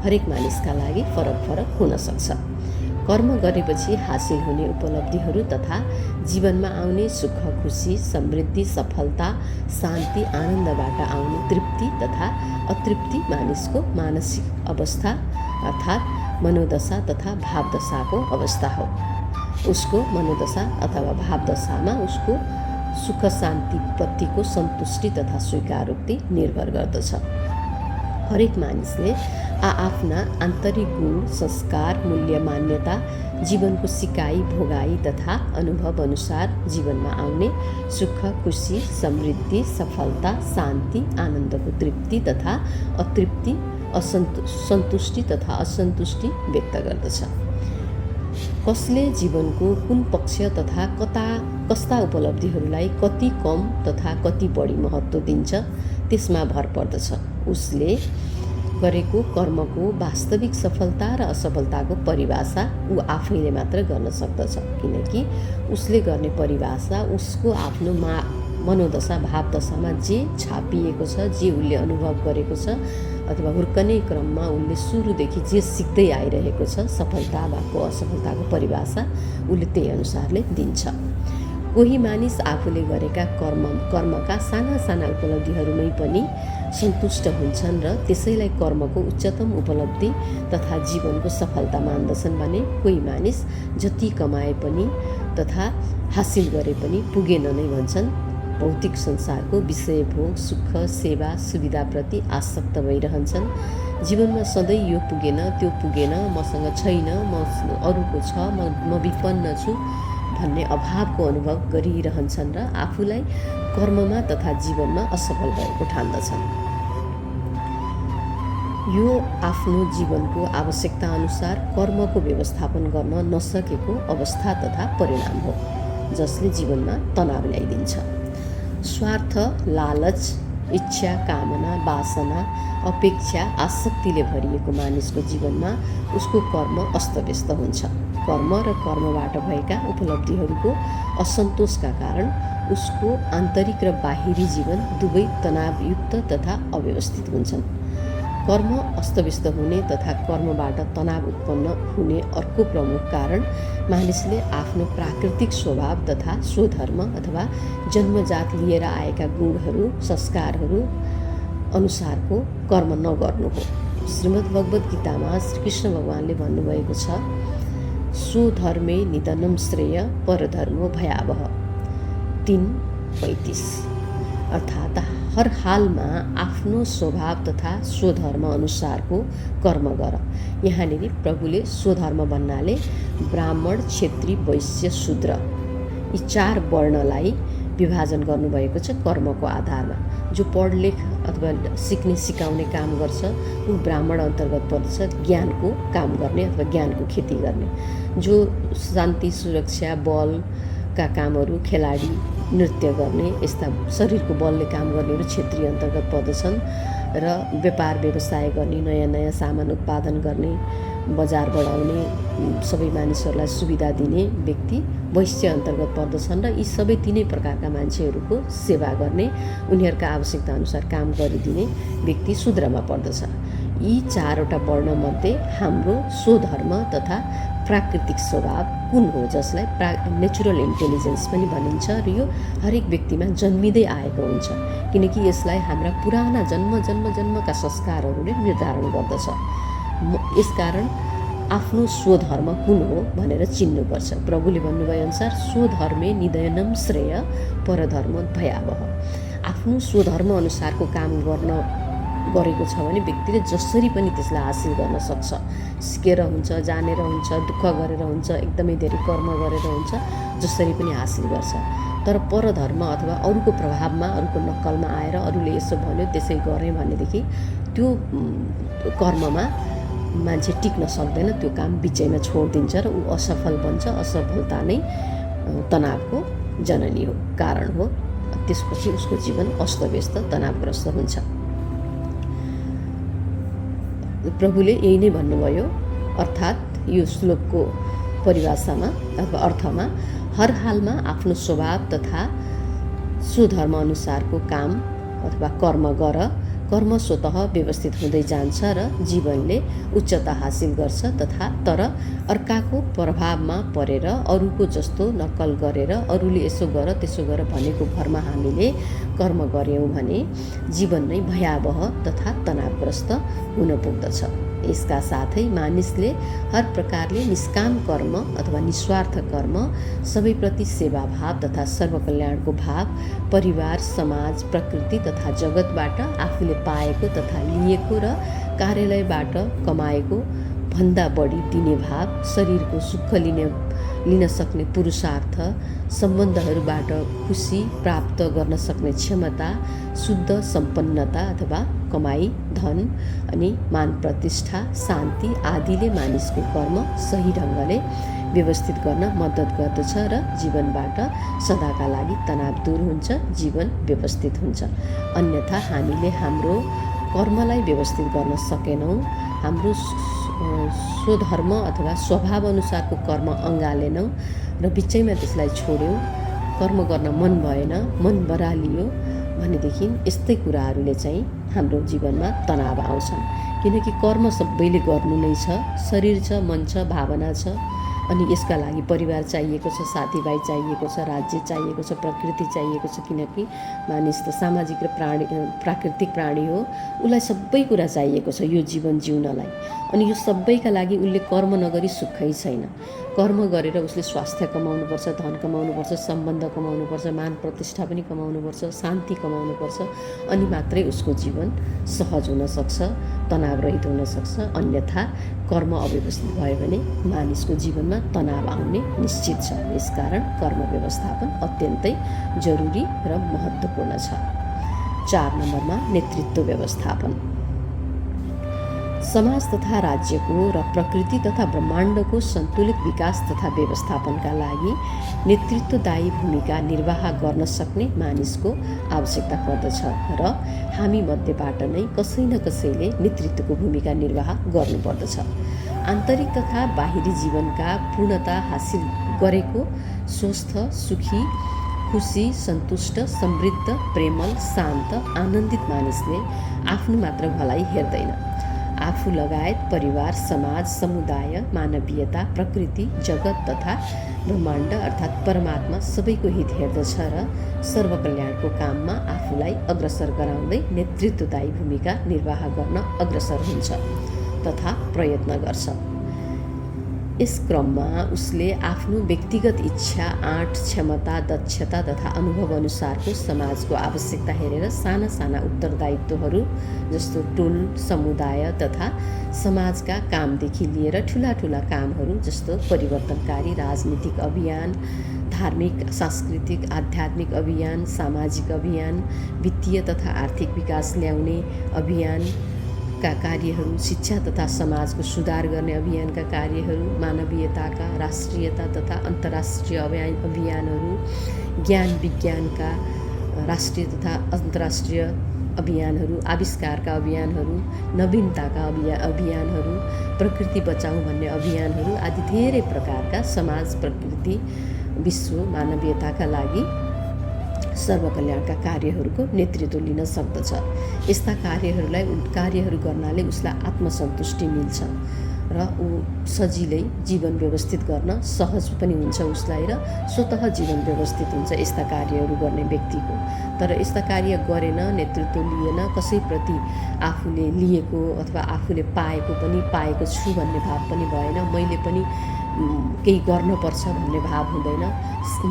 हरेक मानिसका लागि फरक हुन सक्छ। कर्म गरेपछि हासिल हुने उपलब्धिहरू तथा जीवनमा आउने सुख, खुसी, समृद्धि, सफलता, शान्ति, आनन्दबाट आउने तृप्ति तथा अतृप्ति मानिसको मानसिक अवस्था अर्थात् मनोदशा तथा भावदशाको अवस्था हो। उसको मनोदशा अथवा भावदशामा उसको सुख शान्ति प्रतिको सन्तुष्टि तथा स्वीकारोक्ति निर्भर गर्दछ। हरेक मानिसले आफ्ना आन्तरिक गुण, संस्कार, मूल्य, मान्यता, जीवनको सिकाइ, भोगाइ तथा अनुभव अनुसार जीवनमा आउने सुख, खुसी, समृद्धि, सफलता, शान्ति, आनन्दको तृप्ति तथा अतृप्ति, सन्तुष्टि तथा असन्तुष्टि व्यक्त गर्दछ। कसले जीवनको कुन पक्ष तथा कस्ता उपलब्धिहरूलाई कति कम तथा कति बढी महत्त्व दिन्छ त्यसमा भर पर्दछ। उसले गरेको कर्मको वास्तविक सफलता र असफलताको परिभाषा ऊ आफैले मात्र गर्न सक्दछ, किनकि उसले गर्ने परिभाषा उसको आफ्नो मनोदशा भावदशामा जे छापिएको छ, जे उसले अनुभव गरेको छ अथवा हुर्कने क्रममा उसले सुरुदेखि जे सिक्दै आइरहेको छ, सफलता वा असफलताको परिभाषा उसले त्यही अनुसारले दिन्छ। कोही मानिस आफूले गरेका कर्मका साना उपलब्धिहरूमै पनि सन्तुष्ट हुन्छन् र त्यसैलाई कर्मको उच्चतम उपलब्धि तथा जीवनको सफलता मान्दछन् भने कोही मानिस जति कमाए पनि तथा हासिल गरे पनि पुगेन नै भन्छन्। भौतिक संसारको विषय भोग, सुख, सेवा, सुविधाप्रति आसक्त भइरहन्छन्। जीवनमा सधैँ यो पुगेन, त्यो पुगेन, मसँग छैन, अरूको छ, म विपन्न छु भन्ने अभावको अनुभव गरिरहन्छन् र आफूलाई कर्ममा तथा जीवनमा असफल भएको ठान्दछन्। यो आफ्नो जीवनको आवश्यकता अनुसार कर्मको व्यवस्थापन गर्न नसकेको अवस्था तथा परिणाम हो, जसले जीवनमा तनाव ल्याइदिन्छ। स्वार्थ, लालच, इच्छा, कामना, वासना, अपेक्षा, आसक्तिले भरिएको मानिसको जीवनमा उसको कर्म अस्तव्यस्त हुन्छ। कर्म र कर्मबाट भएका उपलब्धिहरूको असन्तोषका कारण उसको आन्तरिक र बाहिरी जीवन दुवै तनावयुक्त तथा अव्यवस्थित हुन्छन्। कर्म अस्तव्यस्त हुने तथा कर्मबाट तनाव उत्पन्न हुने अर्को प्रमुख कारण मानिसले आफ्नो प्राकृतिक स्वभाव तथा स्वधर्म अथवा जन्मजात लिएर आएका गुणहरू, संस्कारहरू अनुसारको कर्म नगर्नु हो। श्रीमद् भगवत गीतामा श्रीकृष्ण भगवानले भन्नुभएको छ, स्वधर्मे निधनं श्रेय परधर्मो भयावह 3:35। अर्थात् हर हालमा आफ्नो स्वभाव तथा स्वधर्म अनुसारको कर्म गर। यहाँनिर प्रभुले स्वधर्म भन्नाले ब्राह्मण, क्षेत्री, वैश्य, शूद्र यी 4 वर्णलाई विभाजन गर्नुभएको छ कर्मको आधारमा। जो पढलेख अथवा सिक्ने सिकाउने काम गर्छ ऊ ब्राह्मण अन्तर्गत पर्दछ, ज्ञानको काम गर्ने अथवा ज्ञानको खेती गर्ने। जो शान्ति, सुरक्षा, बलका कामहरू, खेलाडी, नृत्य गर्ने, यस्ता शरीरको बलले काम गर्नेहरू क्षेत्रीय अन्तर्गत पर्दछन्। र व्यापार व्यवसाय गर्ने, नयाँ नयाँ सामान उत्पादन गर्ने, बजार बढाउने, सबै मानिसहरूलाई सुविधा दिने व्यक्ति वैश्य अन्तर्गत पर्दछन्। र यी सबै 3 प्रकारका मान्छेहरूको सेवा गर्ने, उनीहरूका आवश्यकता अनुसार काम गरिदिने व्यक्ति शूद्रमा पर्दछ। यी 4वटा वर्णमध्ये हाम्रो स्वधर्म तथा प्राकृतिक स्वभाव कुन हो, जसलाई नेचुरल इन्टेलिजेन्स पनि भनिन्छ। र यो हरेक व्यक्तिमा जन्मिँदै आएको हुन्छ, किनकि यसलाई हाम्रा पुराना जन्मका संस्कारहरूले निर्धारण गर्दछ। यसकारण आफ्नो स्वधर्म कुन हो भनेर चिन्नुपर्छ। प्रभुले भन्नुभए अनुसार स्वधर्मे निधनं श्रेय परधर्म भयावह। आफ्नो स्वधर्म अनुसारको काम गरेको छ भने व्यक्तिले जसरी पनि त्यसलाई हासिल गर्न सक्छ। सिकेर हुन्छ, जानेर हुन्छ, दुःख गरेर हुन्छ, एकदमै धेरै कर्म गरेर हुन्छ, जसरी पनि हासिल गर्छ। तर परधर्म अथवा अरूको प्रभावमा, अरूको नक्कलमा आएर अरूले यसो भन्यो त्यसै गरेँ भनेदेखि त्यो कर्ममा मान्छे टिक्न सक्दैन, त्यो काम बिचैमा छोडिदिन्छ र ऊ असफल बन्छ। असफलता नै तनावको जननी हो, कारण हो। त्यसपछि उसको जीवन अस्तव्यस्त, तनावग्रस्त हुन्छ। प्रभुले यही नै भन्नुभयो। अर्थात् यो श्लोकको परिभाषामा अथवा अर्थमा हर हालमा आफ्नो स्वभाव तथा स्वधर्म अनुसारको काम अथवा कर्म गर। कर्म स्वतः व्यवस्थित हुँदै जान्छ र जीवनले उच्चता हासिल गर्छ। तर अर्काको प्रभावमा परेर अरूको जस्तो नक्कल गरेर अरूले यसो गर त्यसो गर भनेको भरमा हामीले कर्म गऱ्यौँ भने जीवन नै भयावह तथा तनावग्रस्त हुन पुग्दछ। यसका साथै मानिसले हर प्रकारले निष्काम कर्म अथवा निस्वार्थ कर्म, सबैप्रति सेवाभाव तथा सर्वकल्याणको भाव, परिवार, समाज, प्रकृति तथा जगतबाट आफूले पाएको तथा लिएको र कार्यालयबाट कमाएको भन्दा बढी दिने भाव, शरीरको सुख लिन सक्ने पुरुषार्थ, सम्बन्धहरूबाट खुसी प्राप्त गर्न सक्ने क्षमता, शुद्ध सम्पन्नता अथवा कमाई, धन अनि मान प्रतिष्ठा, शान्ति आदिले मानिसको कर्म सही ढङ्गले व्यवस्थित गर्न मद्दत गर्दछ र जीवनबाट सदाका लागि तनाव दूर हुन्छ, जीवन व्यवस्थित हुन्छ। अन्यथा हामीले हाम्रो कर्मलाई व्यवस्थित गर्न सकेनौँ, हाम्रो स्वधर्म अथवा स्वभाव अनुसारको कर्म अँगालेनौँ र बिचैमा त्यसलाई छोड्यौँ, कर्म गर्न मन भएन, मन बरालियो भनेदेखि यस्तै कुराहरूले चाहिँ हाम्रो जीवनमा तनाव आउँछन्। किनकि कर्म सबैले गर्नु नै छ, शरीर छ, मन छ, भावना छ, अनि यसका लागि परिवार चाहिएको छ, साथीभाइ चाहिएको छ, राज्य चाहिएको छ, प्रकृति चाहिएको छ। किनकि मानिस त सामाजिक र प्राकृतिक प्राणी हो, उसलाई सबै कुरा चाहिएको छ यो जीवन जिउनलाई। अनि यो सबैका लागि उसले कर्म नगरी सुखै छैन। कर्म गरेर उसले स्वास्थ्य कमाउनुपर्छ, धन कमाउनुपर्छ, सम्बन्ध कमाउनुपर्छ, मान प्रतिष्ठा पनि कमाउनुपर्छ, शान्ति कमाउनुपर्छ, अनि मात्रै उसको जीवन सहज हुन सक्छ, तनावरहित हुन सक्छ। अन्यथा कर्म अव्यवस्थित भयो भने मानिसको जीवनमा तनाव आउने निश्चित छ। यसकारण कर्म व्यवस्थापन अत्यन्तै जरुरी र महत्त्वपूर्ण छ। 4 नम्बरमा नेतृत्व व्यवस्थापन। समाज तथा राज्यको र प्रकृति तथा ब्रह्माण्डको सन्तुलित विकास तथा व्यवस्थापनका लागि नेतृत्वदायी भूमिका निर्वाह गर्न सक्ने मानिसको आवश्यकता पर्दछ र हामी मध्येबाट नै कसै न कसैले नेतृत्वको भूमिका निर्वाह गर्नुपर्दछ। आन्तरिक तथा बाहिरी जीवनका पूर्णता हासिल गरेको स्वस्थ, सुखी, खुसी, सन्तुष्ट, समृद्ध, प्रेमल, शान्त, आनन्दित मानिसले आफ्नो मात्र भलाइ हेर्दैन। आफू लगायत परिवार, समाज, समुदाय, मानवीयता, प्रकृति, जगत तथा ब्रह्माण्ड अर्थात् परमात्मा सबैको हित हेर्दछ र सर्वकल्याणको काममा आफूलाई अग्रसर गराउँदै नेतृत्वदायी भूमिका निर्वाह गर्न अग्रसर हुन्छ तथा प्रयत्न गर्छ। यस क्रममा उसले आफ्नो व्यक्तिगत इच्छा, आँट, क्षमता, दक्षता तथा अनुभव अनुसारको समाजको आवश्यकता हेरेर साना साना उत्तरदायित्वहरू जस्तो टोल, समुदाय तथा समाजका कामदेखि लिएर ठुला ठुला कामहरू जस्तो परिवर्तनकारी राजनीतिक अभियान, धार्मिक, सांस्कृतिक, आध्यात्मिक अभियान, सामाजिक अभियान, वित्तीय तथा आर्थिक विकास ल्याउने अभियानका कार्यहरू, शिक्षा तथा समाजको सुधार गर्ने अभियानका कार्यहरू, मानवीयताका, राष्ट्रियता तथा अन्तर्राष्ट्रिय अभियानहरू, ज्ञान विज्ञानका राष्ट्रिय तथा अन्तर्राष्ट्रिय अभियानहरू, आविष्कारका अभियानहरू, नवीनताका अभियानहरू, प्रकृति बचाउँ भन्ने अभियानहरू आदि धेरै प्रकारका समाज, प्रकृति, विश्व, मानवीयताका लागि सर्वकल्याणका कार्यहरूको नेतृत्व लिन सक्दछ। यस्ता कार्यहरू गर्नाले उसलाई आत्मसन्तुष्टि मिल्छ र ऊ सजिलै जीवन व्यवस्थित गर्न सहज पनि हुन्छ उसलाई र स्वतः जीवन व्यवस्थित हुन्छ यस्ता कार्यहरू गर्ने व्यक्तिको। तर यस्ता कार्य गरेन, नेतृत्व लिएन, कसैप्रति आफूले लिएको अथवा आफूले पाएको छु भन्ने भाव पनि भएन, मैले पनि केही गर्नुपर्छ भन्ने भाव हुँदैन।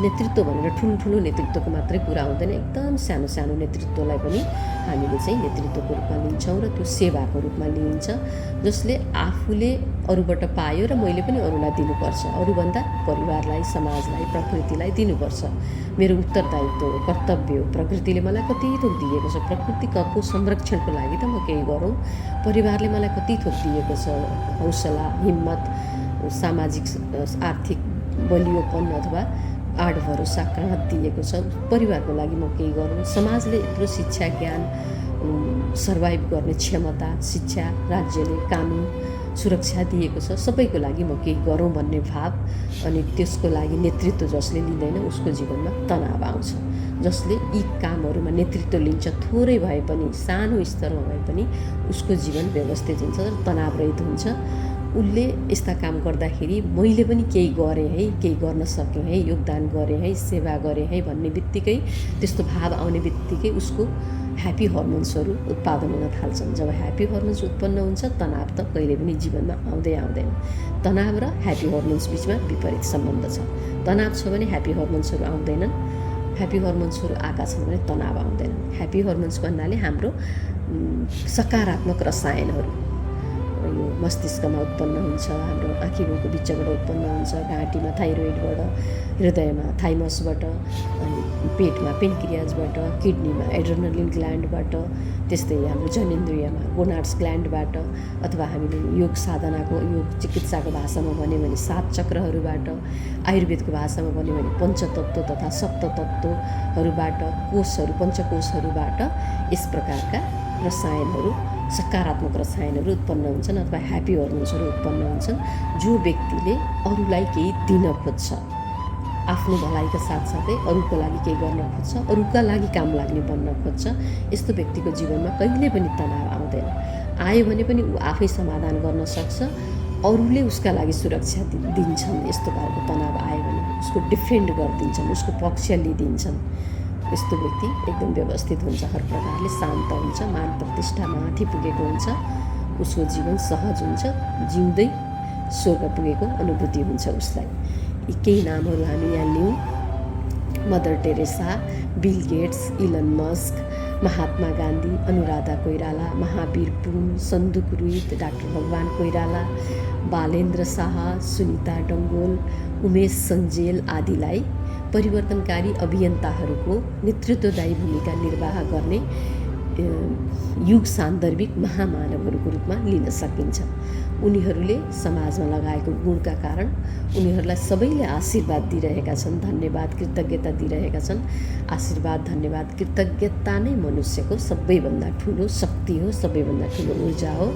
नेतृत्व भनेर ठुल्ठुलो नेतृत्वको मात्रै कुरा हुँदैन, एकदम सानो सानो नेतृत्वलाई पनि हामीले चाहिँ नेतृत्वको रूपमा लिन्छौँ र त्यो सेवाको रूपमा लिइन्छ, जसले आफूले अरूबाट पायो र मैले पनि अरूलाई दिनुपर्छ, अरूभन्दा परिवारलाई, समाजलाई, प्रकृतिलाई दिनुपर्छ। मेरो उत्तरदायित्व हो, कर्तव्य हो। प्रकृतिले मलाई कति थोक दिएको छ, प्रकृतिको संरक्षणको लागि त म केही गरौँ। परिवारले मलाई कति थोक दिएको छ, हौसला, हिम्मत, सामाजिक आर्थिक बलियोपन अथवा आड भरोसा कहाँ दिएको छ, परिवारको लागि म केही गरौँ। समाजले यत्रो शिक्षा, ज्ञान, सर्भाइभ गर्ने क्षमता, शिक्षा, राज्यले कानुन, सुरक्षा दिएको छ, सबैको लागि म केही गरौँ भन्ने भाव अनि त्यसको लागि नेतृत्व जसले लिँदैन उसको जीवनमा तनाव आउँछ। जसले यी कामहरूमा नेतृत्व लिन्छ, थोरै भए पनि, सानो स्तरमा भए पनि उसको जीवन व्यवस्थित हुन्छ र तनावरहित हुन्छ। उसले यस्ता काम गर्दाखेरि मैले पनि केही गरेँ है, केही गर्न सकेँ है, योगदान गरेँ है, सेवा गरेँ है भन्ने बित्तिकै, त्यस्तो भाव आउने बित्तिकै उसको ह्याप्पी हर्मोन्सहरू उत्पादन हुन थाल्छन्। जब ह्याप्पी हर्मोन्स उत्पन्न हुन्छ, तनाव त कहिले पनि जीवनमा आउँदैन। तनाव र ह्याप्पी हर्मोन्स बिचमा विपरीत सम्बन्ध छ। तनाव छ भने ह्याप्पी हर्मोन्सहरू आउँदैनन्, ह्याप्पी हर्मोन्सहरू आएका छन् भने तनाव आउँदैन। ह्याप्पी हर्मोन्स भन्नाले हाम्रो सकारात्मक रसायनहरू यो मस्तिष्कमा उत्पन्न हुन्छ, हाम्रो आँखीको बिचबाट उत्पन्न हुन्छ, घाँटीमा थाइरोइडबाट, हृदयमा थाइमसबाट, अनि पेटमा पेन्क्रियाजबाट, किडनीमा एड्रेनलिन ग्ल्यान्डबाट, त्यस्तै हाम्रो जनेन्द्रियमा गोनाड्स ग्ल्यान्डबाट, अथवा हामीले योग साधनाको, योग चिकित्साको भाषामा भन्यो भने 7 चक्रहरूबाट, आयुर्वेदको भाषामा भन्यो भने पञ्चतत्त्व तथा सप्ततत्त्वहरूबाट, कोषहरू, पञ्चकोषहरूबाट यस प्रकारका रसायनहरू, सकारात्मक रसायनहरू उत्पन्न हुन्छन् अथवा ह्याप्पी हर्मोन्सहरू उत्पन्न हुन्छन्, जो व्यक्तिले अरूलाई केही दिन खोज्छ, आफ्नो भलाइका साथसाथै अरूको लागि केही गर्न खोज्छ, अरूका लागि काम लाग्ने बन्न खोज्छ, यस्तो व्यक्तिको जीवनमा कहिले पनि तनाव आउँदैन। आयो भने पनि ऊ आफै समाधान गर्न सक्छ, अरूले उसका लागि सुरक्षा दिन्छन्। यस्तो खालको तनाव आयो भने उसको डिफेन्ड गरिदिन्छन्, उसको पक्ष लिइदिन्छन्। यस्तो व्यक्ति एकदम व्यवस्थित हुन्छ, हर प्रकारले शान्त हुन्छ, मान प्रतिष्ठा माथि पुगेको हुन्छ, उसको जीवन सहज हुन्छ, जिउँदै स्वर्ग पुगेको अनुभूति हुन्छ उसलाई। यी केही नामहरू हामी यहाँ लियौँ: Mother Teresa, Bill Gates, Elon Musk, Mahatma Gandhi, Anuradha Koirala, Mahabir Pun, Sanduk Ruit, doctor Bhagwan Koirala, Balendra Shah, Sunita Dangol, Umesh Sanjel आदिलाई परिवर्तनकारी अभियन्ताहरूको नेतृत्वदायी भूमिका निर्वाह गर्ने युग सान्दर्भिक महामानवहरूको रूपमा लिन सकिन्छ। उनीहरूले समाजमा लगाएको गुणका कारण उनीहरूलाई सबैले आशीर्वाद दिइरहेका छन्, धन्यवाद कृतज्ञता दिइरहेका छन्। आशीर्वाद धन्यवाद कृतज्ञता नै मनुष्यको सबैभन्दा ठुलो शक्ति हो, सबैभन्दा ठुलो ऊर्जा हो।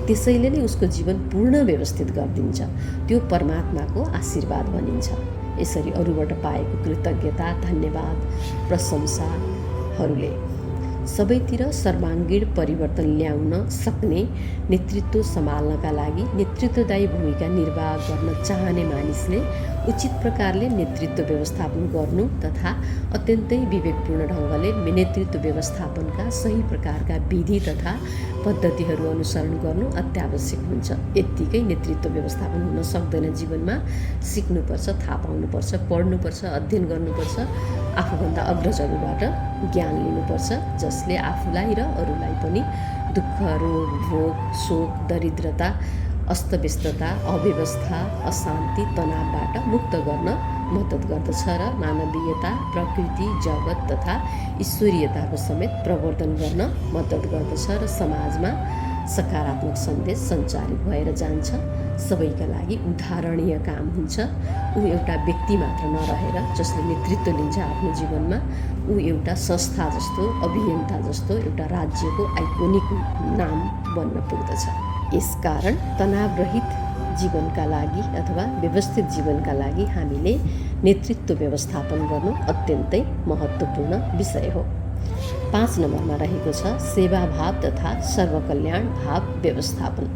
त्यसैले नै उसको जीवन पूर्ण व्यवस्थित गरिदिन्छ। त्यो परमात्माको आशीर्वाद भनिन्छ। यसरी अरूबाट पाएको कृतज्ञता धन्यवाद प्रशंसाहरूले सबैतिर सर्वाङ्गीण परिवर्तन ल्याउन सक्ने, नेतृत्व सम्हाल्नका लागि नेतृत्वदायी भूमिका निर्वाह गर्न चाहने मानिसले उचित प्रकारले नेतृत्व व्यवस्थापन गर्नु तथा अत्यन्तै विवेकपूर्ण ढङ्गले नेतृत्व व्यवस्थापनका सही प्रकारका विधि तथा पद्धतिहरू अनुसरण गर्नु अत्यावश्यक हुन्छ। यत्तिकै नेतृत्व व्यवस्थापन हुन सक्दैन। जीवनमा सिक्नुपर्छ, थाहा पाउनुपर्छ, पढ्नुपर्छ, अध्ययन गर्नुपर्छ, आफूभन्दा अग्रजहरूबाट ज्ञान लिनुपर्छ, जसले आफूलाई र अरूलाई पनि दुःख, रोग, भोग, शोक, दरिद्रता, अस्तव्यस्तता, अव्यवस्था, अशान्ति, तनावबाट मुक्त गर्न मद्दत गर्दछ र मानवीयता, प्रकृति, जगत तथा ईश्वरीयताको समेत प्रवर्धन गर्न मद्दत गर्दछ र समाजमा सकारात्मक सन्देश सञ्चारित भएर जान्छ। सबैका लागि उदाहरणीय काम हुन्छ। ऊ एउटा व्यक्ति मात्र नरहेर जसले नेतृत्व लिन्छ आफ्नो जीवनमा, ऊ एउटा संस्था जस्तो, अभियन्ता जस्तो एउटा राज्यको आइकोनिक नाम बन्न पुग्दछ। यसकारण तनावरहित जीवनका लागि अथवा व्यवस्थित जीवनका लागि हामीले नेतृत्व व्यवस्थापन गर्नु अत्यन्तै महत्त्वपूर्ण विषय हो। 5 नम्बरमा रहेको छ सेवाभाव तथा सर्वकल्याण भाव व्यवस्थापन।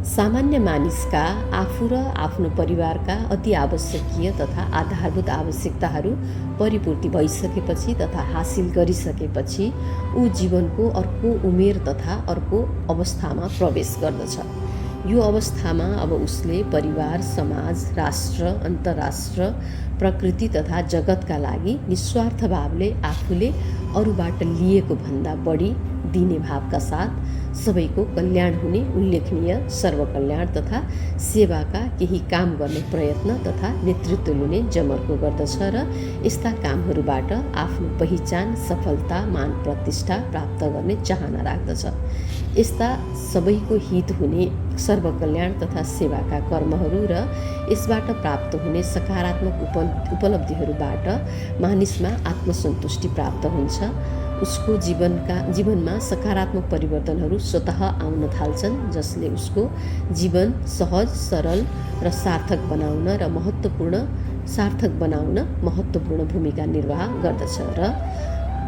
सामान्य मानिसका आफू र आफ्नो परिवारका अति आवश्यकीय तथा आधारभूत आवश्यकताहरू परिपूर्ति भइसकेपछि तथा हासिल गरिसकेपछि ऊ जीवनको अर्को उमेर तथा अर्को अवस्थामा प्रवेश गर्दछ। यो अवस्थामा अब उसले परिवार, समाज, राष्ट्र, अन्तर्राष्ट्र, प्रकृति तथा जगतका लागि निस्वार्थ भावले आफूले अरूबाट लिएको भन्दा बढी दिने भावका साथ सबैको कल्याण हुने उल्लेखनीय सर्वकल्याण तथा सेवाका केही काम गर्ने प्रयत्न तथा नेतृत्व लिने जमर्को गर्दछ र यस्ता कामहरूबाट आफ्नो पहिचान, सफलता, मान प्रतिष्ठा प्राप्त गर्ने चाहना राख्दछ। यस्ता सबैको हित हुने सर्वकल्याण तथा सेवाका कर्महरू र यसबाट प्राप्त हुने सकारात्मक उपलब्धिहरूबाट मानिसमा आत्मसन्तुष्टि प्राप्त हुन्छ। उसको जीवनमा सकारात्मक परिवर्तनहरू स्वतः आउन थाल्छन्, जसले उसको जीवन सहज, सरल र सार्थक बनाउन महत्त्वपूर्ण भूमिका निर्वाह गर्दछ र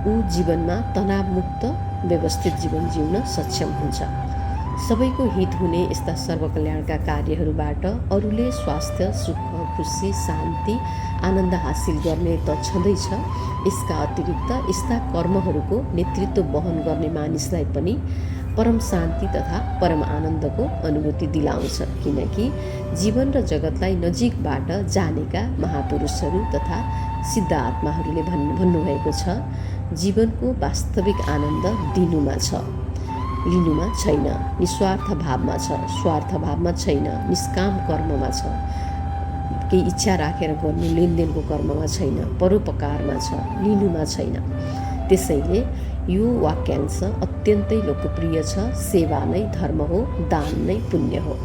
ऊ जीवनमा तनावमुक्त व्यवस्थित जीवन जिउन सक्षम हुन्छ। सबैको हित हुने यस्ता सर्वकल्याणका कार्यहरूबाट अरूले स्वास्थ्य, सुख, खुसी, शान्ति, आनन्द हासिल गर्ने त छँदैछ। यसका अतिरिक्त यस्ता कर्महरूको नेतृत्व वहन गर्ने मानिसलाई पनि परम शान्ति तथा परम आनन्दको अनुभूति दिलाउँछ, किनकि जीवन र जगतलाई नजिकबाट जानेका महापुरुषहरू तथा सिद्ध आत्माहरूले भन्नुभएको छ, जीवनको वास्तविक आनन्द दिनुमा छ, लिनुमा छैन, निस्वार्थ भावमा छ, स्वार्थ भावमा छैन, निष्काम कर्ममा छ, केही इच्छा राखेर गर्नु लेनदेनको कर्ममा छैन, परोपकारमा छ, लिनुमा छैन। त्यसैले यो वाक्यांश अत्यन्तै लोकप्रिय छ। सेवा नै धर्म हो, दान नै पुण्य हो।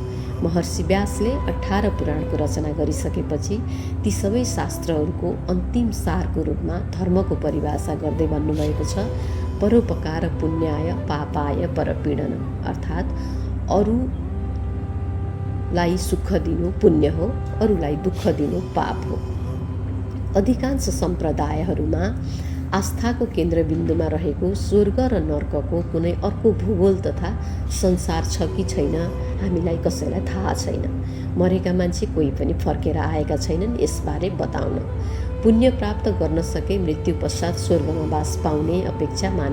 महर्षि व्यासले 18 पुराणको रचना गरिसकेपछि ती सबै शास्त्रहरूको अन्तिम सारको रूपमा धर्मको परिभाषा गर्दै भन्नुभएको छ, परोपकार पुण्याय पापाय परपीडन, अर्थात् अरूलाई सुख दिनु पुण्य हो, अरूलाई दुःख दिनु पाप हो। अधिकांश सम्प्रदायहरूमा आस्थाको केन्द्रबिन्दुमा रहेको स्वर्ग र नर्कको कुनै अर्को भूगोल तथा संसार छ कि छैन हामीलाई कसैलाई थाहा छैन। मरेका मान्छे कोही पनि फर्केर आएका छैनन् यसबारे बताउन। पुण्य प्राप्त गर्न सके मृत्यु पश्चात स्वर्गमा वास पाउने अपेक्षामा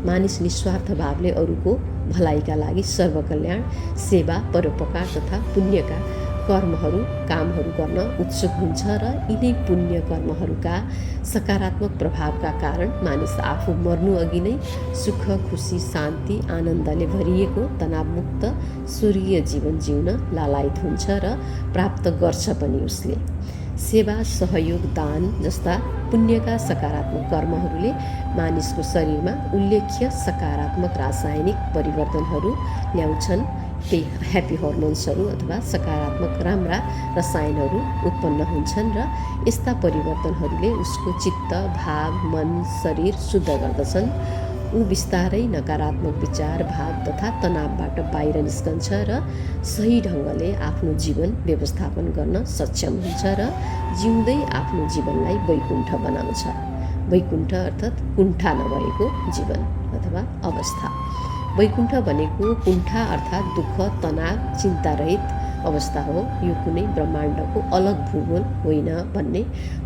मानिस निस्वार्थ भावले अरूको भलाइका लागि सर्वकल्याण, सेवा, परोपकार तथा पुण्यका कामहरू गर्न उत्सुक हुन्छ र यिनै पुण्य कर्महरूका सकारात्मक प्रभावका कारण मानिस आफू मर्नु अघि नै सुख, खुसी, शान्ति, आनन्दले भरिएको तनावमुक्त स्वर्गीय जीवन जिउन लालायित हुन्छ र प्राप्त गर्छ पनि उसले। सेवा, सहयोग, दान जस्ता पुण्यका सकारात्मक कर्महरूले मानिसको शरीरमा उल्लेख्य सकारात्मक रासायनिक परिवर्तनहरू ल्याउँछन्। केही ह्याप्पी हर्मोन्सहरू अथवा सकारात्मक राम्रा रसायनहरू उत्पन्न हुन्छन् र यस्ता परिवर्तनहरूले उसको चित्त, भाव, मन, शरीर शुद्ध गर्दछन्। ऊ बिस्तारै नकारात्मक विचार, भाव तथा तनावबाट बाहिर निस्कन्छ र सही ढङ्गले आफ्नो जीवन व्यवस्थापन गर्न सक्षम हुन्छ र जिउँदै आफ्नो जीवनलाई वैकुण्ठ बनाउँछ। वैकुण्ठ अर्थात् कुण्ठा नभएको जीवन अथवा अवस्था। वैकुण्ठ भनेको कुण्ठा अर्थात् दुःख, तनाव, चिन्तारहित अवस्था हो। यो कुनै ब्रह्माण्डको अलग भूगोल होइन भन्ने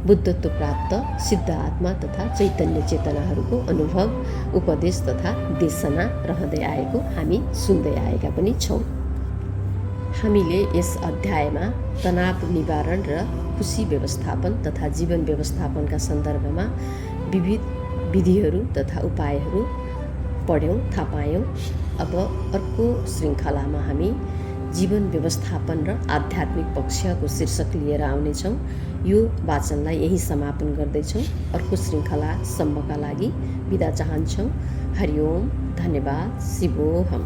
बुद्धत्व प्राप्त सिद्ध आत्मा तथा चैतन्य चेतनाहरूको अनुभव, उपदेश तथा देशना रहँदै आएको हामी सुन्दै आएका पनि छौँ। हामीले यस अध्यायमा तनाव निवारण र खुसी व्यवस्थापन तथा जीवन व्यवस्थापनका सन्दर्भमा विविध विधिहरू तथा उपायहरू पढ्यौँ, थाहा पायौँ। अब अर्को श्रृङ्खलामा हामी जीवन व्यवस्थापन र आध्यात्मिक पक्षको शीर्षक लिएर आउनेछौँ। यो वाचनलाई यही समापन गर्दैछौँ। अर्को श्रृङ्खलासम्मका लागि बिदा चाहन्छौँ। हरि ओम, धन्यवाद, शिवोहम।